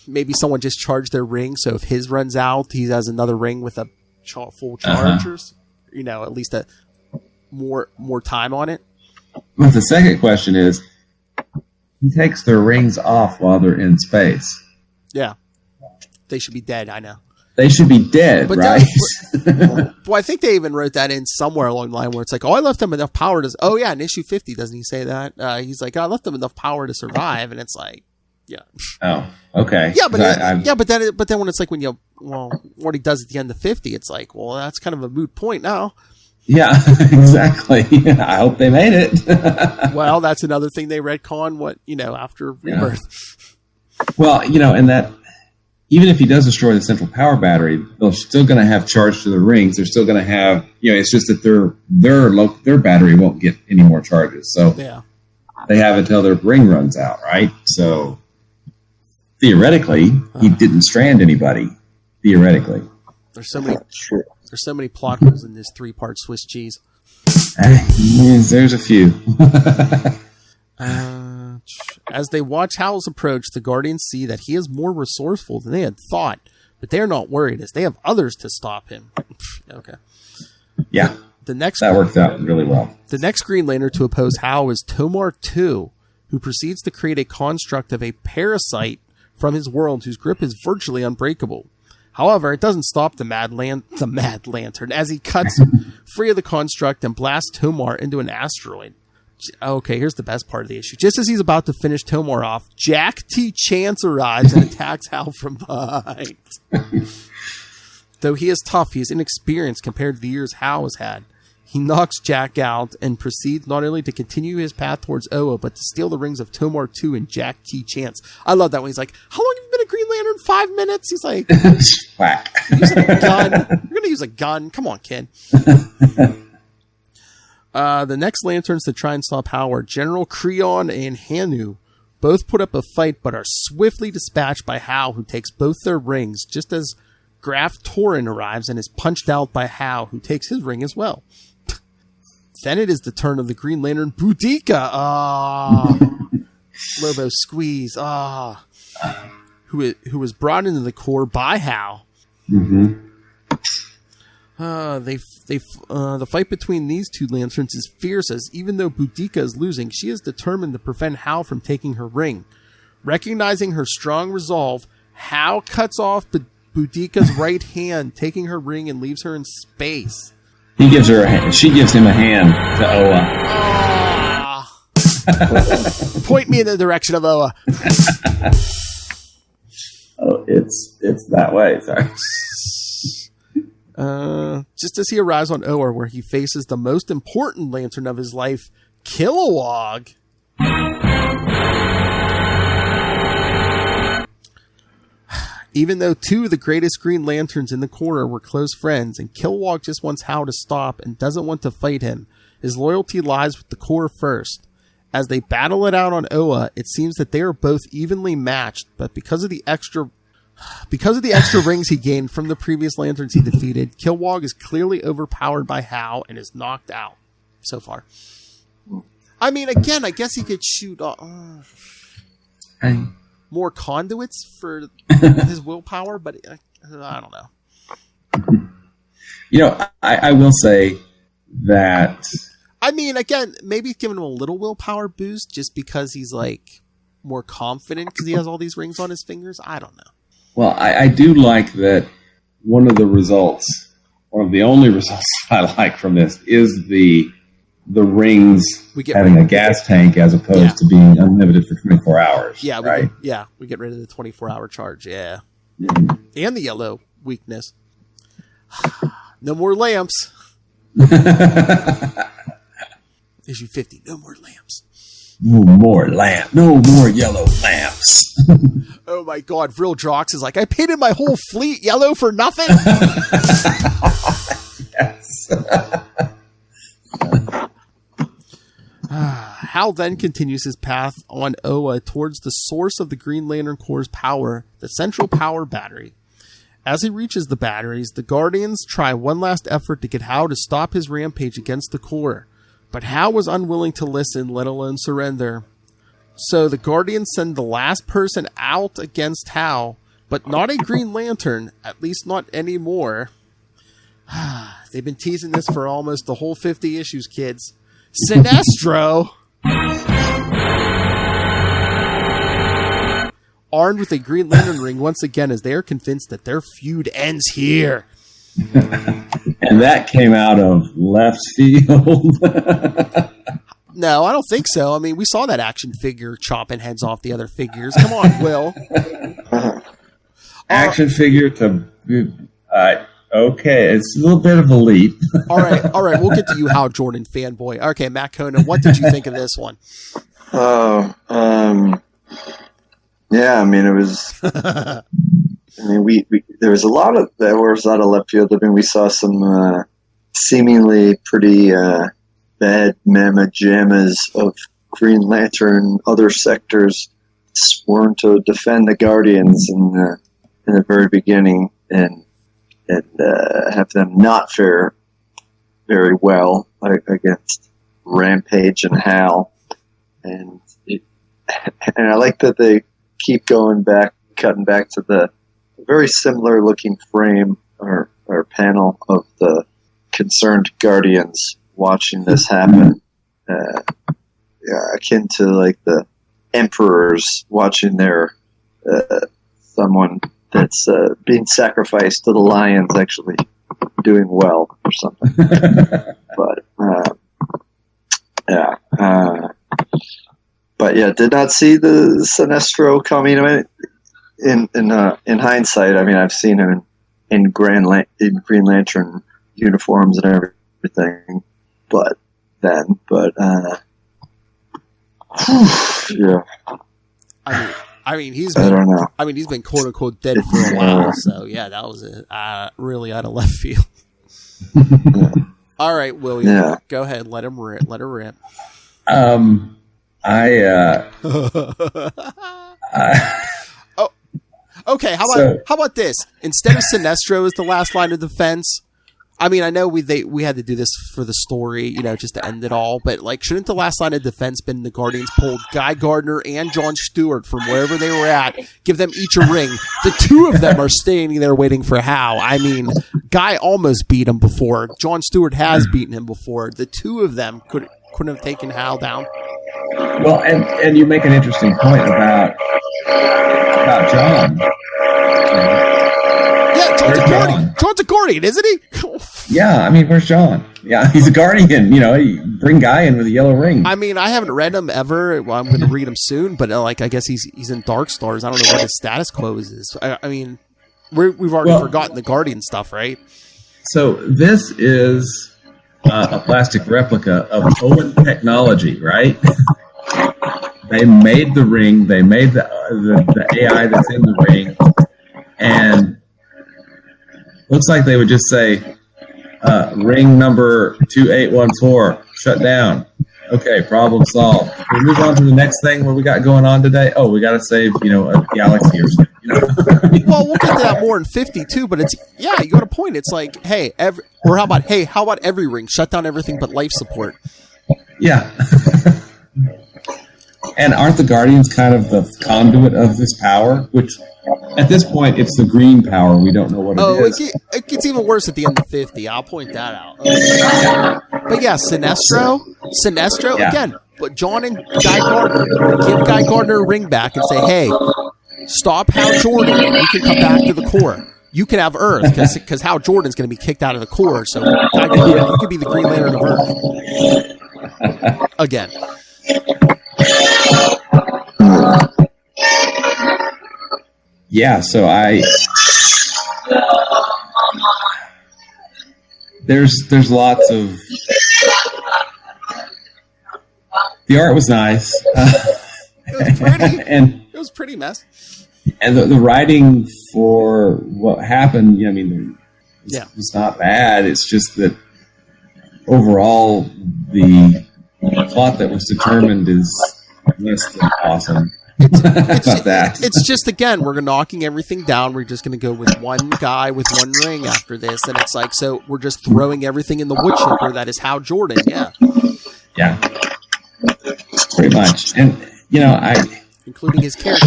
maybe someone just charged their ring, so if his runs out, he has another ring with a full charge, or, at least a more time on it. But the second question is, he takes their rings off while they're in space. Yeah. They should be dead, I know. They should be dead, but right? Well, I think they even wrote that in somewhere along the line where it's I left them enough power to... Oh, yeah, in issue 50, doesn't he say that? He's I left them enough power to survive, and it's yeah. Oh, okay. Yeah, but then when it's what he does at the end of 50, it's that's kind of a moot point now. Yeah, exactly. I hope they made it. Well, that's another thing they retcon, after Rebirth. Yeah. Well, and that even if he does destroy the central power battery, they're still going to have charge to the rings. They're still going to have, it's just that their battery won't get any more charges. So they have until their ring runs out, right? So theoretically, he didn't strand anybody. Theoretically, there's so many plot holes in this 3-part Swiss cheese. There's a few. As they watch Hal's approach, the Guardians see that he is more resourceful than they had thought, but they are not worried as they have others to stop him. Okay. Yeah. That worked out really well. The next Green Lantern to oppose Hal is Tomar 2, who proceeds to create a construct of a parasite from his world whose grip is virtually unbreakable. However, it doesn't stop the Mad Lantern as he cuts free of the construct and blasts Tomar into an asteroid. Okay, here's the best part of the issue. Just as he's about to finish Tomar off, Jack T. Chance arrives and attacks Hal from behind. Though he is tough, he is inexperienced compared to the years Hal has had. He knocks Jack out and proceeds not only to continue his path towards Oa, but to steal the rings of Tomar 2 and Jack T. Chance. I love that one. He's like, how long have you been a Green Lantern? 5 minutes? He's like, whack. Using a gun. You're going to use a gun. Come on, kid. The next Lanterns to try and stop Hal are General Creon and Hanu. Both put up a fight, but are swiftly dispatched by Hal, who takes both their rings, just as Graf Torin arrives and is punched out by Hal, who takes his ring as well. Then it is the turn of the Green Lantern Boudica. Lobo Squeeze. Who was brought into the Corps by Hal. Mm-hmm. The fight between these two Lanterns is fierce, as even though Boudica is losing, she is determined to prevent Hal from taking her ring. Recognizing her strong resolve, Hal cuts off Boudica's right hand, taking her ring and leaves her in space. He gives her a hand. She gives him a hand to Oa. Point me in the direction of Oa. Oh, it's that way. Sorry. Just as he arrives on Oa, where he faces the most important Lantern of his life, Kilowog. Even though two of the greatest Green Lanterns in the Corps were close friends, and Kilowog just wants Hal to stop and doesn't want to fight him, his loyalty lies with the Corps first. As they battle it out on Oa, it seems that they are both evenly matched, but because of the extra rings he gained from the previous Lanterns he defeated, Kilowog is clearly overpowered by Hal and is knocked out so far. I mean, again, I guess he could shoot more conduits for his willpower, but I don't know. I will say that... I mean, again, maybe giving him a little willpower boost just because he's, like, more confident because he has all these rings on his fingers. I don't know. Well, I do like that one of the only results I like from this is the rings having a gas tank as opposed to being unlimited for 24 hours. Yeah, right? We get rid of the 24-hour charge, yeah. Mm-hmm. And the yellow weakness. No more lamps. Issue 50, no more lamps. No more yellow lamps. Oh my god, Vril Drox is like, I painted my whole fleet yellow for nothing? Yes. Hal then continues his path on Oa towards the source of the Green Lantern Corps' power, the central power battery. As he reaches the batteries, the Guardians try one last effort to get Hal to stop his rampage against the Corps, but Hal was unwilling to listen, let alone surrender. So the Guardians send the last person out against Hal, but not a Green Lantern, at least not anymore. They've been teasing this for almost the whole 50 issues, kids. Sinestro! Armed with a Green Lantern ring once again, as they are convinced that their feud ends here. And that came out of left field. No, I don't think so. I mean, we saw that action figure chopping heads off the other figures. Come on, Will. Action figure to... okay, it's a little bit of a leap. All right, we'll get to you, Hal Jordan fanboy. Okay, Matt Conan, what did you think of this one? Yeah, I mean, it was I mean, there was a lot of left field. I mean, we saw some seemingly pretty bad mamma jammas of Green Lantern, other sectors sworn to defend the Guardians in the very beginning, and have them not fare very well against Rampage and Hal, and I like that they keep cutting back to the very similar looking frame or panel of the concerned Guardians watching this happen, akin to like the emperors watching their someone that's being sacrificed to the lions actually doing well or something. But did not see the Sinestro coming. I mean, in hindsight, I mean, I've seen him in Green Lantern uniforms and everything, but yeah. I mean, he's I don't know. I mean, he's been quote unquote dead for a while. So yeah, that was really out of left field. All right, William, go ahead. Let her rip. Okay. How about this? Instead of Sinestro as the last line of defense, I mean, I know we had to do this for the story, just to end it all. But like, shouldn't the last line of defense been the Guardians pulled Guy Gardner and John Stewart from wherever they were at, give them each a ring? The two of them are standing there waiting for Hal. I mean, Guy almost beat him before. John Stewart has beaten him before. The two of them couldn't have taken Hal down. Well, and you make an interesting point about John. Yeah, John's a Guardian, isn't he? Yeah, I mean, where's John? Yeah, he's a Guardian. You bring Guy in with a yellow ring. I mean, I haven't read him ever. Well, I'm going to read him soon, but I guess he's in Dark Stars. I don't know what his status quo is. I mean, we've already forgotten the Guardian stuff, right? So this is a plastic replica of Owen technology, right? They made the ring. They made the AI that's in the ring, and looks like they would just say, ring number 2814, shut down. Okay, problem solved. Can we move on to the next thing? What we got going on today? Oh, we got to save, a galaxy or something. Well, we'll get to that more in 50 too, but you got a point. It's like, hey, how about every ring? Shut down everything but life support. Yeah. And aren't the Guardians kind of the conduit of this power? Which, at this point, it's the green power. We don't know what it is. It gets even worse at the end of 50. I'll point that out. But yeah, Sinestro, again. But John and Guy Gardner, give Guy Gardner a ring back and say, hey, stop Hal Jordan. You can come back to the core. You can have Earth, because Hal Jordan's going to be kicked out of the core. So Guy Gardner, you could be the Green Lantern of Earth. Again. Yeah, so there's lots of, the art was nice. It was pretty. It was pretty mess. And the writing for what happened, it's not bad. It's just that overall the plot that was determined is less than awesome. It's just, again, we're knocking everything down. We're just going to go with one guy with one ring after this, and it's like, so we're just throwing everything in the wood chipper that is Hal Jordan. Yeah, pretty much. And including his character.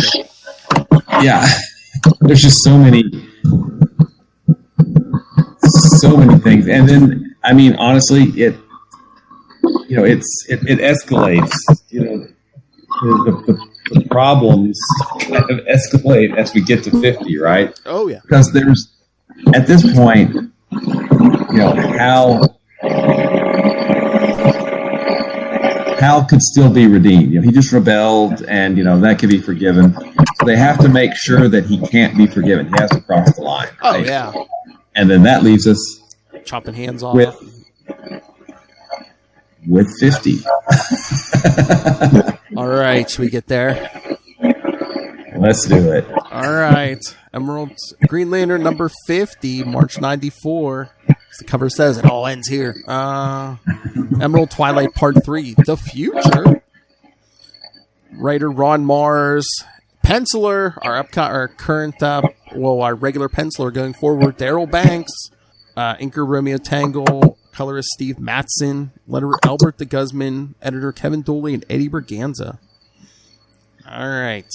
Yeah, there's just so many things, and then I mean, honestly, it escalates. The problems kind of escalate as we get to 50, right? Oh, yeah. Because there's, at this point, Hal could still be redeemed. He just rebelled, and, that could be forgiven. So they have to make sure that he can't be forgiven. He has to cross the line. Oh, right? yeah. And then that leaves us chopping hands off. With 50. All right, should we get there? Let's do it. All right. Emerald Green Lantern number 50, March 94. As the cover says, it all ends here. Emerald Twilight Part 3, The Future. Writer Ron Mars. Penciler, our regular penciler going forward, Daryl Banks. Inker Romeo Tangle. Colorist Steve Matson. Letterer Albert de Guzman. Editor Kevin Dooley and Eddie Berganza. All right.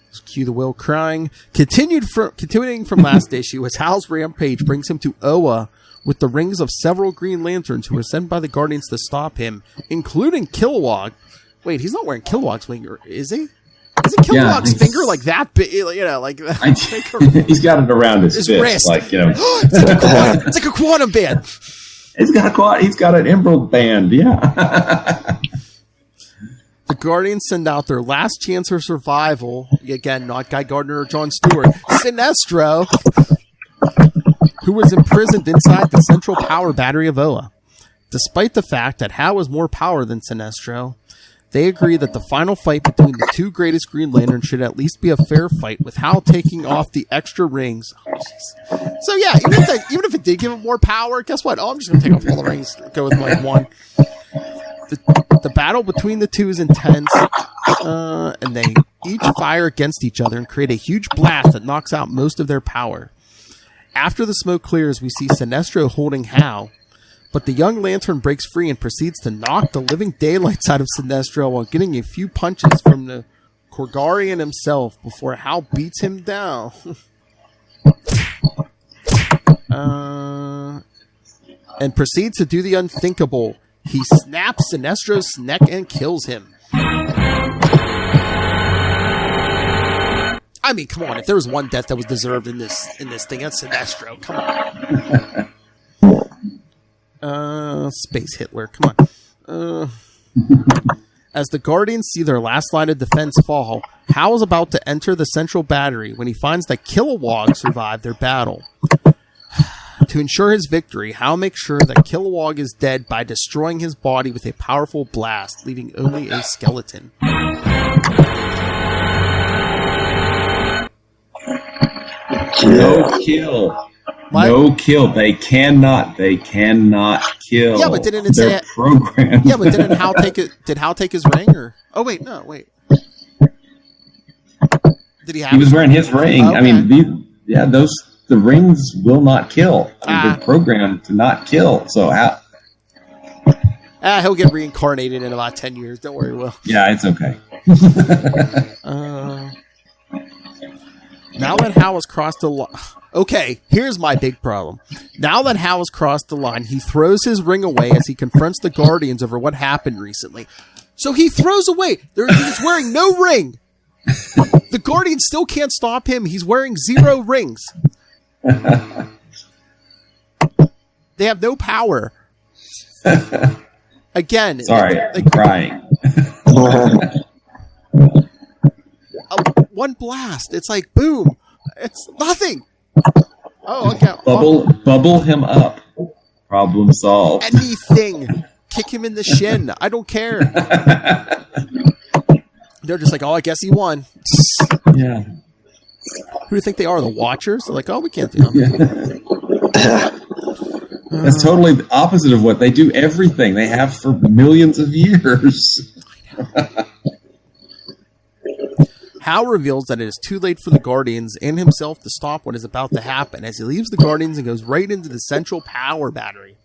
Let's cue the Will crying. Continuing from last issue, as Hal's rampage brings him to Oa with the rings of several Green Lanterns who are sent by the Guardians to stop him, including Kilowog. Wait, he's not wearing Kilowog's finger, is he? Isn't Kilowog's finger like that big? Like that? He's got it around his fist, wrist. It's like a quantum band. He's got an emerald band, yeah. The Guardians send out their last chance of survival. Again, not Guy Gardner or Jon Stewart. Sinestro, who was imprisoned inside the central power battery of Oa. Despite the fact that Hal has more power than Sinestro, they agree that the final fight between the two greatest Green Lanterns should at least be a fair fight, with Hal taking off the extra rings. So yeah, even if it did give him more power, guess what? I'm just going to take off all the rings, go with my one. The battle between the two is intense, and they each fire against each other and create a huge blast that knocks out most of their power. After the smoke clears, we see Sinestro holding Hal, but the young Lantern breaks free and proceeds to knock the living daylights out of Sinestro while getting a few punches from the Korgarian himself before Hal beats him down. And proceeds to do the unthinkable. He snaps Sinestro's neck and kills him. I mean, come on. If there was one death that was deserved in this thing, that's Sinestro. Come on. Space Hitler. Come on. As the Guardians see their last line of defense fall, Hal is about to enter the central battery when he finds that Kilowog survived their battle. To ensure his victory, Hal makes sure that Kilowog is dead by destroying his body with a powerful blast, leaving only a skeleton. No kill. What? No kill. They cannot kill. Yeah, but didn't it say program? Yeah, but didn't Hal take it? Did Hal take his ring? Or wait. Did he have? He was wearing his ring. Okay. I mean, the rings will not kill. They're programmed to not kill. So how? He'll get reincarnated in about 10 years. Don't worry, Will. Yeah, it's okay. Now that Hal has crossed the line... Okay, here's my big problem. Now that Hal has crossed the line, he throws his ring away as he confronts the Guardians over what happened recently. So he throws away... He's wearing no ring! The Guardians still can't stop him. He's wearing 0 rings. They have no power. Again. Sorry, I'm crying. One blast. It's like, boom. It's nothing. Oh, okay. Bubble him up. Problem solved. Anything. Kick him in the shin. I don't care. They're just like, I guess he won. Yeah. Who do you think they are? The Watchers? They're like, we can't do that. That's totally the opposite of what they do. Everything they have for millions of years. Hal reveals that it is too late for the Guardians and himself to stop what is about to happen as he leaves the Guardians and goes right into the central power battery,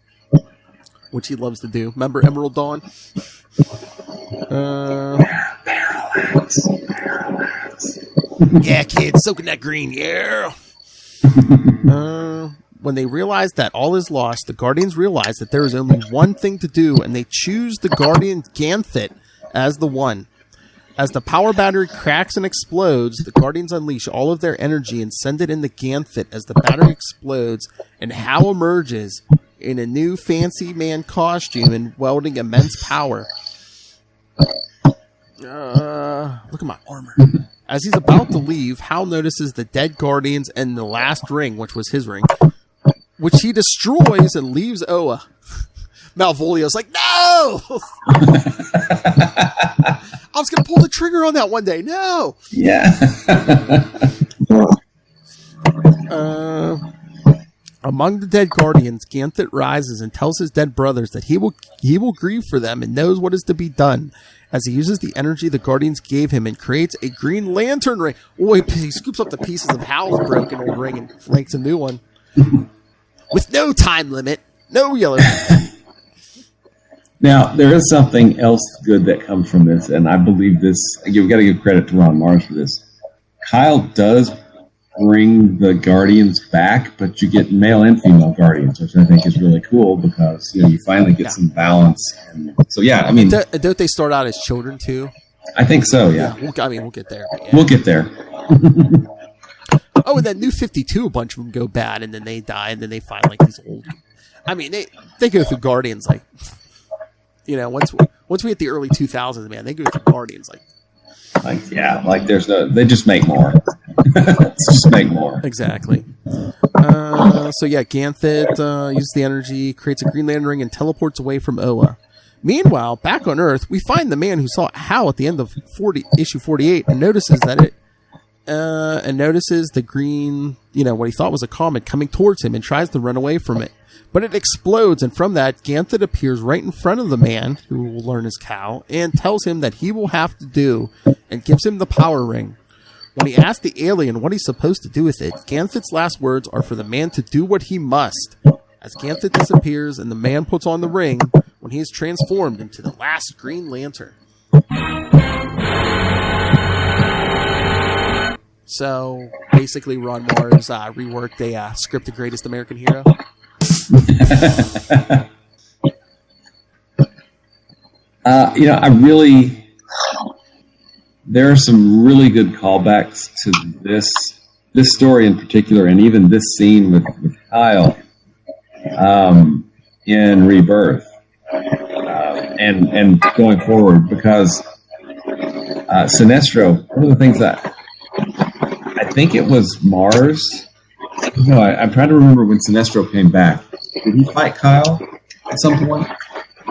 which he loves to do. Remember Emerald Dawn? Yeah, kids, soaking that green, yeah. When they realize that all is lost, the Guardians realize that there is only one thing to do, and they choose the Guardian Ganthet as the one. As the power battery cracks and explodes, the Guardians unleash all of their energy and send it in the Ganthet as the battery explodes, and Hal emerges in a new fancy man costume and wielding immense power. Look at my armor. As he's about to leave, Hal notices the dead Guardians and the last ring, which was his ring, which he destroys and leaves Oa. Malvolio's like, no! I was going to pull the trigger on that one day. No! Yeah. Among the dead guardians, Ganthet rises and tells his dead brothers that he will grieve for them and knows what is to be done. As he uses the energy the guardians gave him and creates a Green Lantern ring. Oh, he scoops up the pieces of Hal's broken old ring and makes a new one. With no time limit, no yellow. Now, there is something else good that comes from this, and I believe this, you've got to give credit to Ron Mars for this. Kyle does bring the Guardians back, but you get male and female Guardians, which I think is really cool because you finally get some balance. And so, yeah, I mean, don't they start out as children too? I think so. Yeah. We'll get there. Yeah. We'll get there. Oh, and then New 52, a bunch of them go bad, and then they die, and then they find like these old. I mean, they go through Guardians like, once we hit the early 2000s, man, they go through Guardians like there's they just make more. Just make more. Exactly. Ganthet uses the energy, creates a Green Lantern ring, and teleports away from Oa. Meanwhile, back on Earth, we find the man who saw Hal at the end of issue 48 and notices that the green, what he thought was a comet coming towards him and tries to run away from it. But it explodes, and from that, Ganthet appears right in front of the man, who will learn as Cal, and tells him that he will have to do, and gives him the power ring. When he asks the alien what he's supposed to do with it, Ganthet's last words are for the man to do what he must. As Ganthet disappears and the man puts on the ring, when he is transformed into the last Green Lantern. So, basically, Ron Mars reworked a script of Greatest American Hero. There are some really good callbacks to this story in particular, and even this scene with Kyle in Rebirth, and going forward, because Sinestro, one of the things that I think it was Mars. No, I'm trying to remember when Sinestro came back. Did he fight Kyle at some point?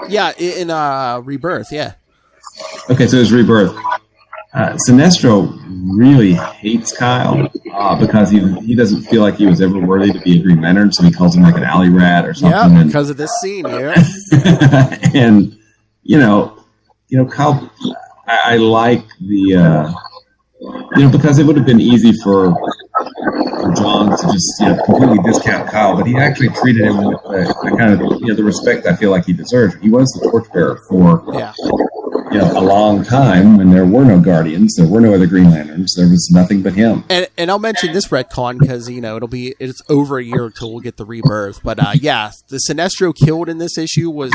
Yeah, in Rebirth, yeah. Okay, so it was Rebirth. Sinestro really hates Kyle because he doesn't feel like he was ever worthy to be a Green Lantern, so he calls him like an alley rat or something. Yeah, because of this scene, yeah. And, Kyle, I like the... because it would have been easy for John to just completely discount Kyle, but he actually treated him with the kind of the respect I feel like he deserves. He was the torchbearer for a long time when there were no Guardians, there were no other Green Lanterns, there was nothing but him. And I'll mention this retcon because it's over a year until we'll get the Rebirth. But the Sinestro killed in this issue was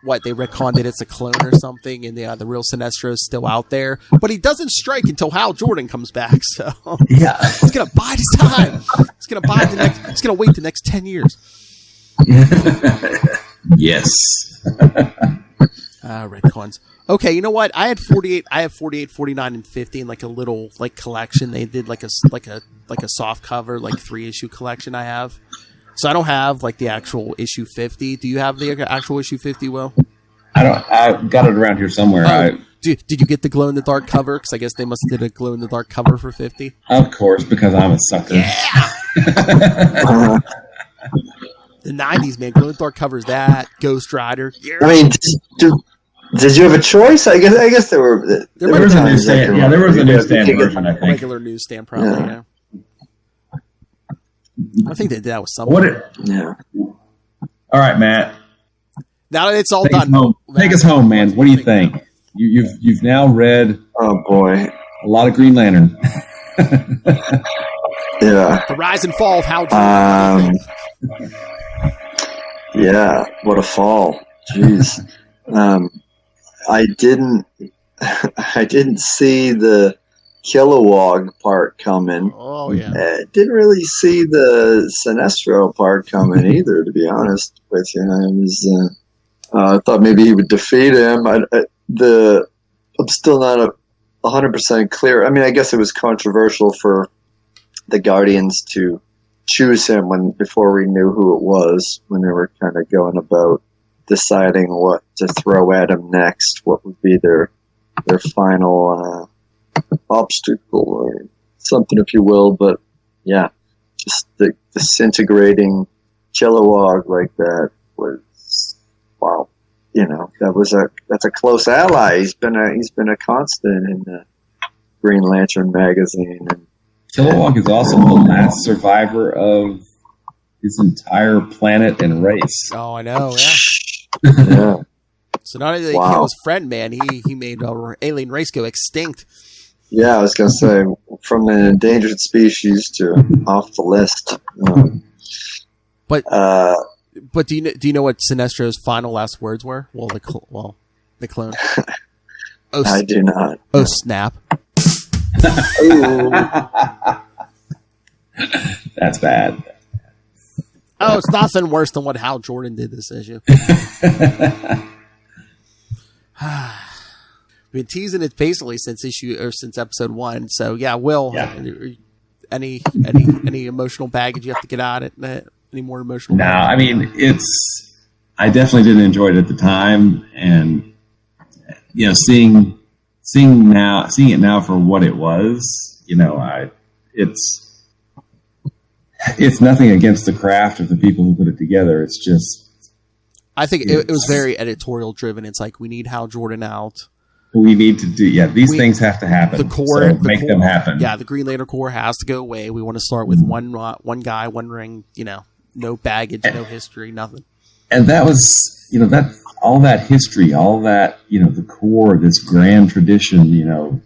what they retconned it. It's a clone or something, and the real Sinestro is still out there. But he doesn't strike until Hal Jordan comes back. So he's gonna bide his time. He's gonna wait the next 10 years. Yes. Retcons. Okay, you know what? I have 48, 49, and 50 in like a little like collection. They did like a soft cover, like 3-issue collection I have. So I don't have like the actual issue 50. Do you have the actual issue 50, Will? I've got it around here somewhere. Did you get the glow in the dark cover? Because I guess they must have did a glow in the dark cover for 50. Of course, because I'm a sucker. Yeah. The 90s, man. Glow in the dark covers that Ghost Rider. Yeah. I mean, did you have a choice? I guess there were. There was a newsstand. Yeah, there was a newsstand version. I think regular newsstand, probably. Yeah. I think they did that with something. Yeah. All right, Matt. Now that it's all done, take us home, man. What do you think? You've now read. Oh boy, a lot of Green Lantern. Yeah. The rise and fall of Hal Jordan. Yeah, what a fall. Jeez. I didn't see the Kilowog part coming. Oh yeah. Didn't really see the Sinestro part coming either, to be honest with you. I thought maybe he would defeat him. I'm still not 100% clear. I mean, I guess it was controversial for the Guardians to choose him before we knew who it was, when they were kind of going about deciding what to throw at him next, what would be their final obstacle or something, if you will. But yeah, just the disintegrating Kilowog like that was wow. That's a close ally. He's been a constant in the Green Lantern magazine. And Kilowog is also the last survivor of his entire planet and race. Oh, I know. Yeah. yeah. So not only did he kill his friend, man, he made our alien race go extinct. Yeah, I was gonna say from an endangered species to off the list. But do you know what Sinestro's final last words were? Well, the clone. Oh, I do not. Oh, snap! That's bad. Oh, it's nothing worse than what Hal Jordan did this issue. We've been teasing it basically since episode 1. So yeah, Will, any emotional baggage you have to get out of it? Any more emotional? No, baggage? I mean I definitely didn't enjoy it at the time, and seeing it now for what it was, it's nothing against the craft of the people who put it together. It's just, I think it was very editorial driven. It's like, we need Hal Jordan out. We need to do, these things have to happen. The core, make them happen. Yeah, the Green Lantern core has to go away. We want to start with one guy, one ring. No baggage, no history, nothing. And that was, all that history, all that, the core, this grand tradition,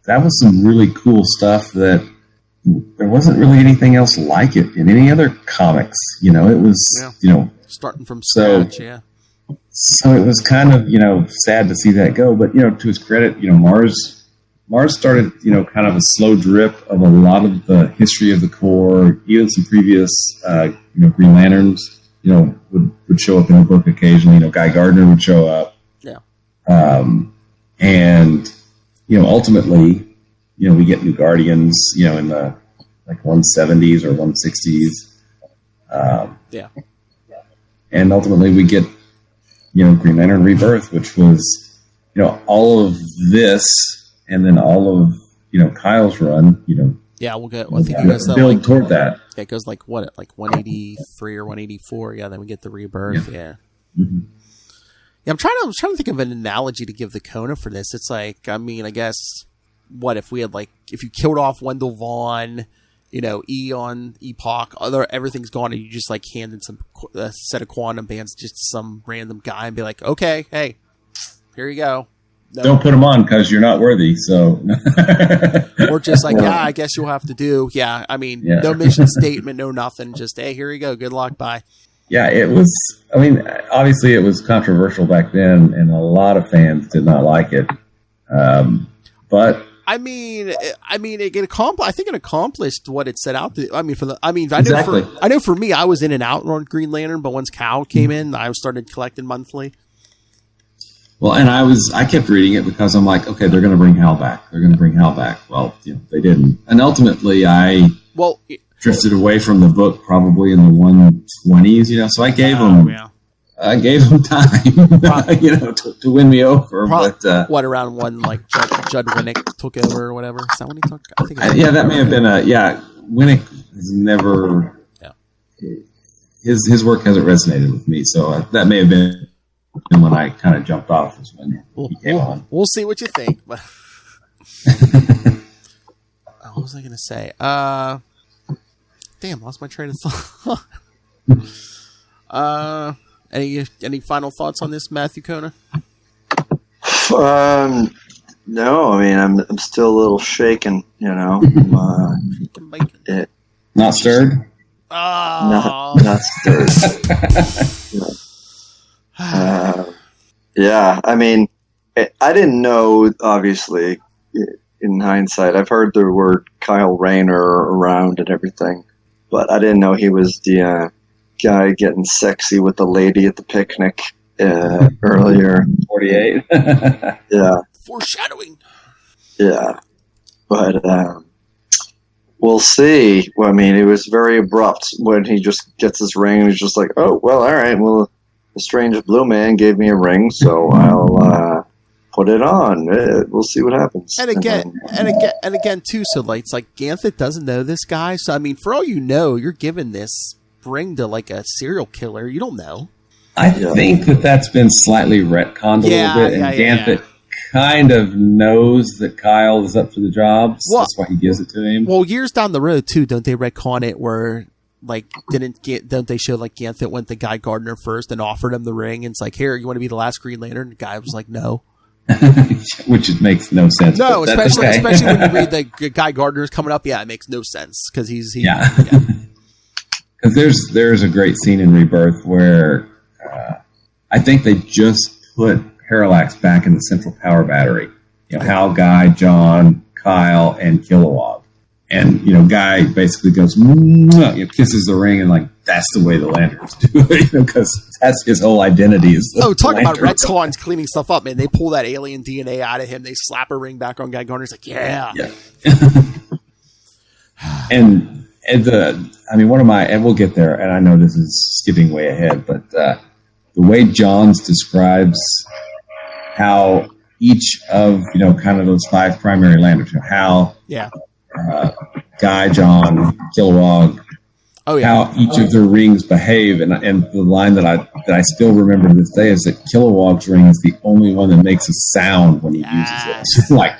that was some really cool stuff that there wasn't really anything else like it in any other comics. It was, starting from scratch, yeah. So it was kind of, sad to see that go. But, to his credit, Mars started, kind of a slow drip of a lot of the history of the Corps, even some previous, Green Lanterns, would show up in the book occasionally. Guy Gardner would show up. Yeah. And, ultimately, we get New Guardians, in the 170s or 160s. Yeah. And ultimately we get, Green Lantern Rebirth, which was, all of this and then all of, Kyle's run, Yeah, we'll get. I think build toward that. Yeah, it goes like 183 or 184. Yeah, then we get the Rebirth. Yeah. Mm-hmm. Yeah, I'm trying to think of an analogy to give the Kona for this. It's like, I mean, I guess, what if we had if you killed off Wendell Vaughn, Eon, Epoch, everything's gone, and you just handed a set of quantum bands just to some random guy and be like, okay, hey, here you go. No. Don't put them on because you're not worthy. So, or just I guess you'll have to do. Yeah, I mean, no mission statement, no nothing. Just hey, here you go. Good luck. Bye. Yeah, it was. I mean, obviously, it was controversial back then, and a lot of fans did not like it. But I mean, I think it accomplished what it set out to. I mean, exactly. I know for me, I was in and out on Green Lantern, but once Cal came in, I started collecting monthly. Well, and I kept reading it because I'm like, okay, they're going to bring Hal back. Well, they didn't. And ultimately, I drifted away from the book probably in the 120s, so I gave them time, to win me over. But around one, Judd Winnick took over or whatever? Is that when he took? I think that may have been Winnick has never, his work hasn't resonated with me, so that may have been. And when I kind of jumped off is when he came on. We'll see what you think. But what was I going to say? Damn, lost my train of thought. Any final thoughts on this, Matthew Kona? No, I mean I'm still a little shaken. Not stirred. Not stirred. Yeah, I mean, I didn't know, obviously, in hindsight. I've heard the word Kyle Rayner around and everything, but I didn't know he was the guy getting sexy with the lady at the picnic earlier. 48. Yeah. Foreshadowing. Yeah. But we'll see. Well, I mean, it was very abrupt when he just gets his ring and he's just like, oh, well, all right, well, the strange blue man gave me a ring, so I'll put it on. We'll see what happens. And again, too. So like, it's like Ganthet doesn't know this guy. So I mean, for all you know, you're giving this ring to like a serial killer. You don't know. I think that's been slightly retconned a little bit, and Ganthet kind of knows that Kyle is up for the job. So that's why he gives it to him. Well, years down the road too, don't they retcon it where like don't they show like Ganthet went to Guy Gardner first and offered him the ring, and it's like, here, you want to be the last Green Lantern? And the guy was like, no. Which makes no sense. No, especially when you read that Guy Gardner's coming up. Yeah, it makes no sense because he's Because there's a great scene in Rebirth where I think they just put Parallax back in the central power battery. You know, Hal, Guy, John, Kyle, and Kilowog. And, you know, Guy basically goes, kisses the ring, and like, that's the way the Lanterns do it, because that's his whole identity. Talk about retcons cleaning stuff up, man. They pull that alien DNA out of him. They slap a ring back on Guy Gardner. He's like, yeah. And we'll get there, and I know this is skipping way ahead, but the way Johns describes how each of, you know, kind of those 5 primary Lanterns, you know, Hal, Guy, John, Kilowog, how each of their rings behave, and the line that I still remember to this day is that Kilowog's ring is the only one that makes a sound when he uses it. It's like,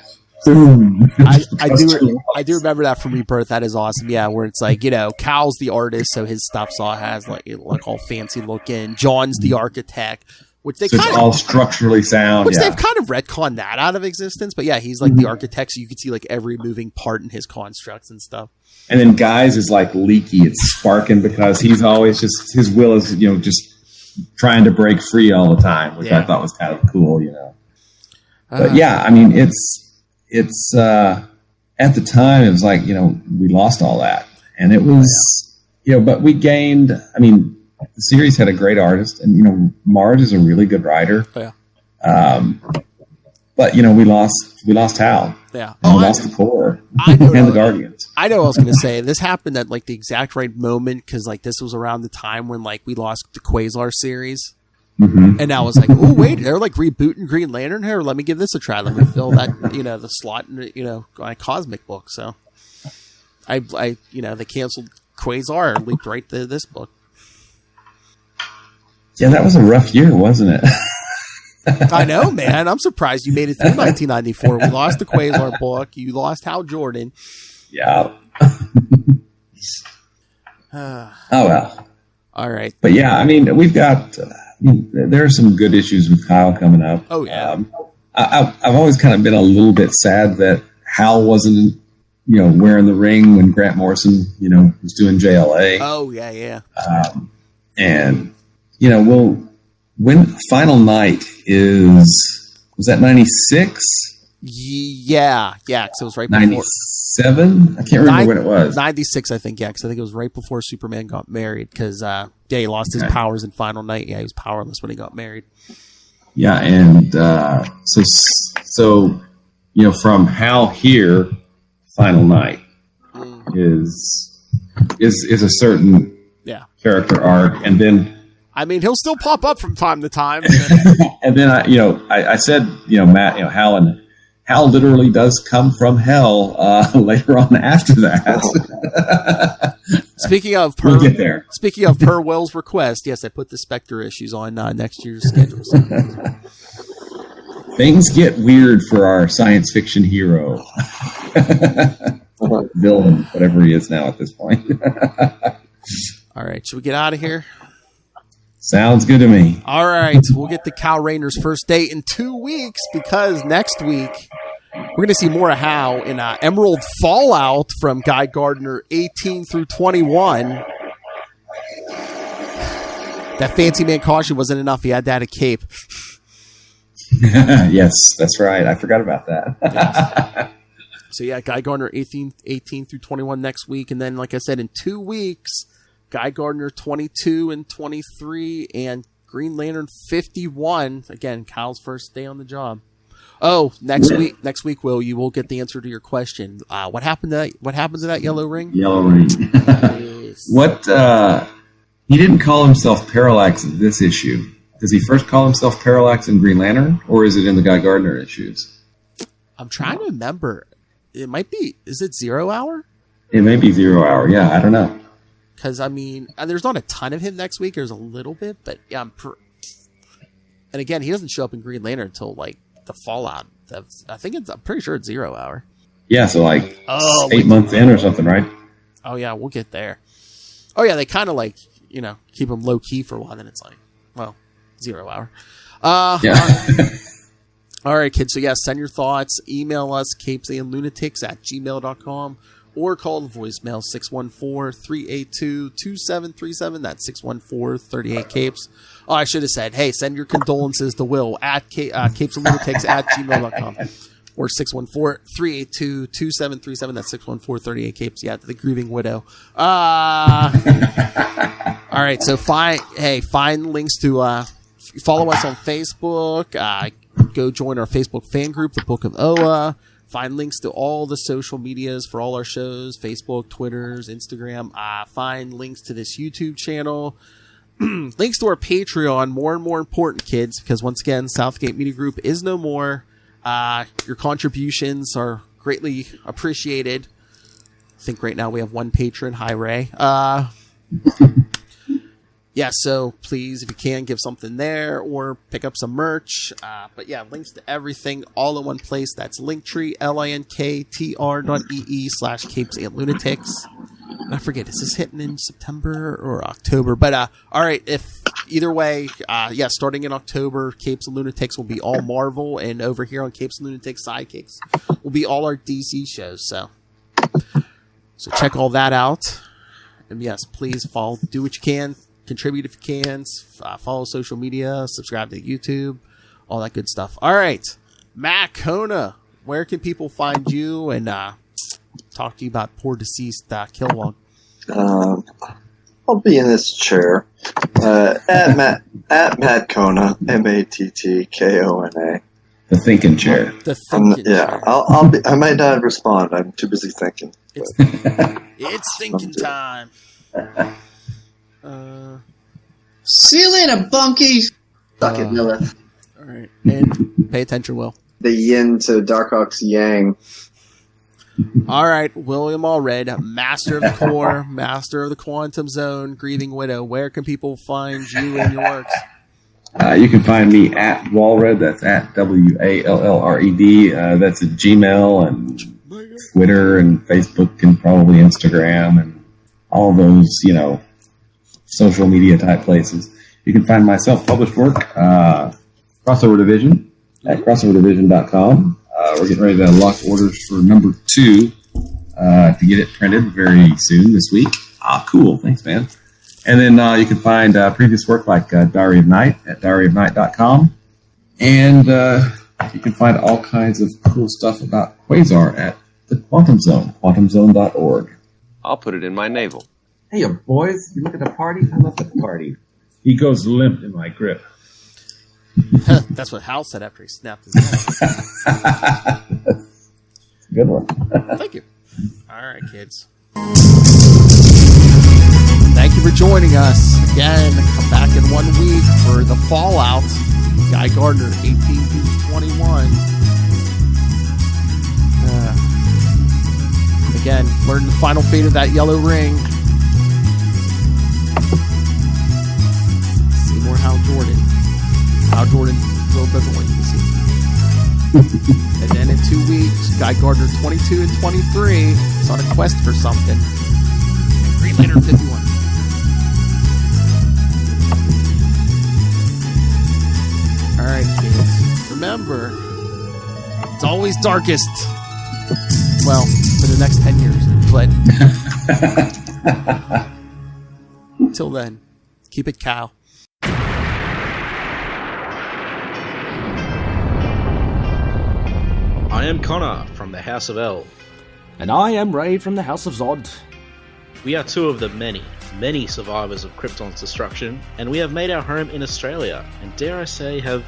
boom. I do remember that from Rebirth. That is awesome. Yeah, where it's like, you know, Cal's the artist, so his stuff all has like all fancy looking. John's the architect, which they it's all structurally sound. Which they've kind of retconned that out of existence. But yeah, he's like the architect, so you can see like every moving part in his constructs and stuff. And then Guy's is like leaky. It's sparking because he's always just, his will is, you know, just trying to break free all the time, which I thought was kind of cool, you know. But yeah, I mean, it's at the time it was like, you know, we lost all that, and it was, you know, but we gained. I mean, the series had a great artist, and you know, Marge is a really good writer. But you know, we lost Hal. Yeah, and we lost the Core and the Guardians. I know what I was going to say. This happened at like the exact right moment, because like this was around the time when like we lost the Quasar series. And I was like, oh, wait, they're like rebooting Green Lantern here. Let me give this a try. Let me fill that, you know, the slot in, you know, my Cosmic book. So I you know, they canceled Quasar and leaped right to this book. Yeah, that was a rough year, wasn't it? I know, man. I'm surprised you made it through 1994. We lost the Quasar book. You lost Hal Jordan. Yeah. Oh, well. All right. But yeah, I mean, we've got... there are some good issues with Kyle coming up. Oh, yeah. I've always kind of been a little bit sad that Hal wasn't, you know, wearing the ring when Grant Morrison, you know, was doing JLA. Oh, yeah. And, you know, when Final Night was that 96? Yeah, because it was right before 97. I can't remember when it was. 96, I think. Yeah, because I think it was right before Superman got married. Because he lost his powers in Final Night. Yeah, he was powerless when he got married. Yeah, and so you know, from Hal here, Final Night is a certain character arc, and then. I mean, he'll still pop up from time to time. And then I said, you know, Matt, you know, Hal literally does come from hell later on after that. Speaking of we'll get there. Speaking of per Will's request, yes, I put the Spectre issues on next year's schedule. Things get weird for our science fiction hero. Villain, whatever he is now at this point. All right, should we get out of here? Sounds good to me. All right, we'll get to Cal Rayner's first date in 2 weeks, because next week we're going to see more of Hal in Emerald Fallout from Guy Gardner 18 through 21. That fancy man caution wasn't enough. He had to add a cape. Yes, that's right. I forgot about that. Yes. So yeah, Guy Gardner 18 through 21 next week, and then like I said, in 2 weeks, Guy Gardner 22 and 23, and Green Lantern 51. Again, Kyle's first day on the job. Oh, next week, Will, you will get the answer to your question. What happened to that yellow ring? Yellow ring. Yes. What? He didn't call himself Parallax in this issue. Does he first call himself Parallax in Green Lantern, or is it in the Guy Gardner issues? I'm trying to remember. It might be. Is it 0 Hour? It may be 0 Hour. Yeah, I don't know. Because, I mean, there's not a ton of him next week. There's a little bit, but yeah, and again, he doesn't show up in Green Lantern until, like, the Fallout. I'm pretty sure it's 0 Hour. Yeah, so, like, 8 months in or something, right? Oh, yeah, we'll get there. Oh, yeah, they kind of, like, keep him low-key for a while, then it's like, well, 0 Hour. Yeah. All right, kids. So, yeah, send your thoughts. Email us, capesandlunatics@gmail.com, or call the voicemail, 614-382-2737. That's 614-38-CAPES. Oh, I should have said, hey, send your condolences to Will at capesandlunatics@gmail.com, or 614-382-2737. That's 614-38-CAPES. Yeah, the grieving widow. All right, so find links to follow us on Facebook. Go join our Facebook fan group, The Book of Oa. Find links to all the social medias for all our shows, Facebook, Twitters, Instagram. Find links to this YouTube channel. Links to our Patreon, more and more important, kids, because once again, Southgate Media Group is no more. Your contributions are greatly appreciated. I think right now we have one patron. Hi, Ray. Yeah, so please, if you can, give something there or pick up some merch. But yeah, links to everything all in one place. That's Linktree, linktr.ee/capesandlunatics. And I forget, is this hitting in September or October? But all right, if either way, starting in October, Capes and Lunatics will be all Marvel, and over here on Capes and Lunatics Sidekicks will be all our DC shows. So check all that out. And yes, please do what you can. Contribute if you can. Follow social media. Subscribe to YouTube. All that good stuff. All right. Matt Kona, where can people find you and talk to you about poor deceased Kilowog? I'll be in this chair. At Matt Kona, MATTKONA. The thinking chair. The thinking chair. I might not respond. I'm too busy thinking. It's thinking time. See you later, bunkies. Suck it, Lilith. All right. And pay attention, Will. The yin to Darkhawk's yang. All right. William Allred, Master of the Core, Master of the Quantum Zone, Grieving Widow. Where can people find you and your works? You can find me at Wallred. That's at WALLRED. That's at Gmail and Twitter and Facebook and probably Instagram and all those, social media type places. You can find my self-published work, Crossover Division, at crossoverdivision.com. We're getting ready to lock orders for number 2 to get it printed very soon this week. Cool. Thanks, man. And then you can find previous work like Diary of Night at diaryofnight.com. And you can find all kinds of cool stuff about Quasar at the Quantum Zone, quantumzone.org. I'll put it in my navel. Hey, boys, you look at the party? I love the party. He goes limp in my grip. That's what Hal said after he snapped his neck. Good one. Thank you. All right, kids. Thank you for joining us. Again, come back in 1 week for the Fallout. Guy Gardner, 18-21. Again, learn the final fate of that yellow ring. See more Hal Jordan. Hal Jordan Will doesn't want you to see. And then in 2 weeks, Guy Gardner 22 and 23 is on a quest for something. And Green Lantern 51. Alright, kids. Remember, it's always darkest. Well, for the next 10 years. But until then, keep it cow. I am Connor from the House of L. And I am Ray from the House of Zod. We are two of the many, many survivors of Krypton's destruction, and we have made our home in Australia, and dare I say, have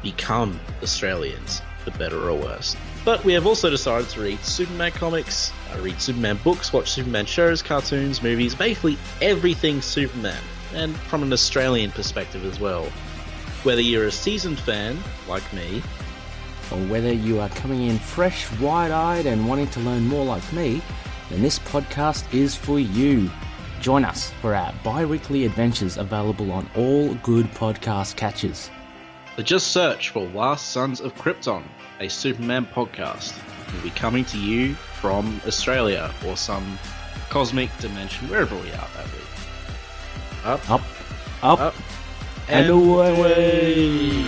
become Australians, for better or worse. But we have also decided to read Superman comics, read Superman books, watch Superman shows, cartoons, movies, basically everything Superman, and from an Australian perspective as well. Whether you're a seasoned fan, like me, or whether you are coming in fresh, wide-eyed and wanting to learn more like me, then this podcast is for you. Join us for our bi-weekly adventures available on all good podcast catchers. So just search for Last Sons of Krypton, a Superman podcast. We'll be coming to you from Australia or some cosmic dimension, wherever we are that week. Up, and away.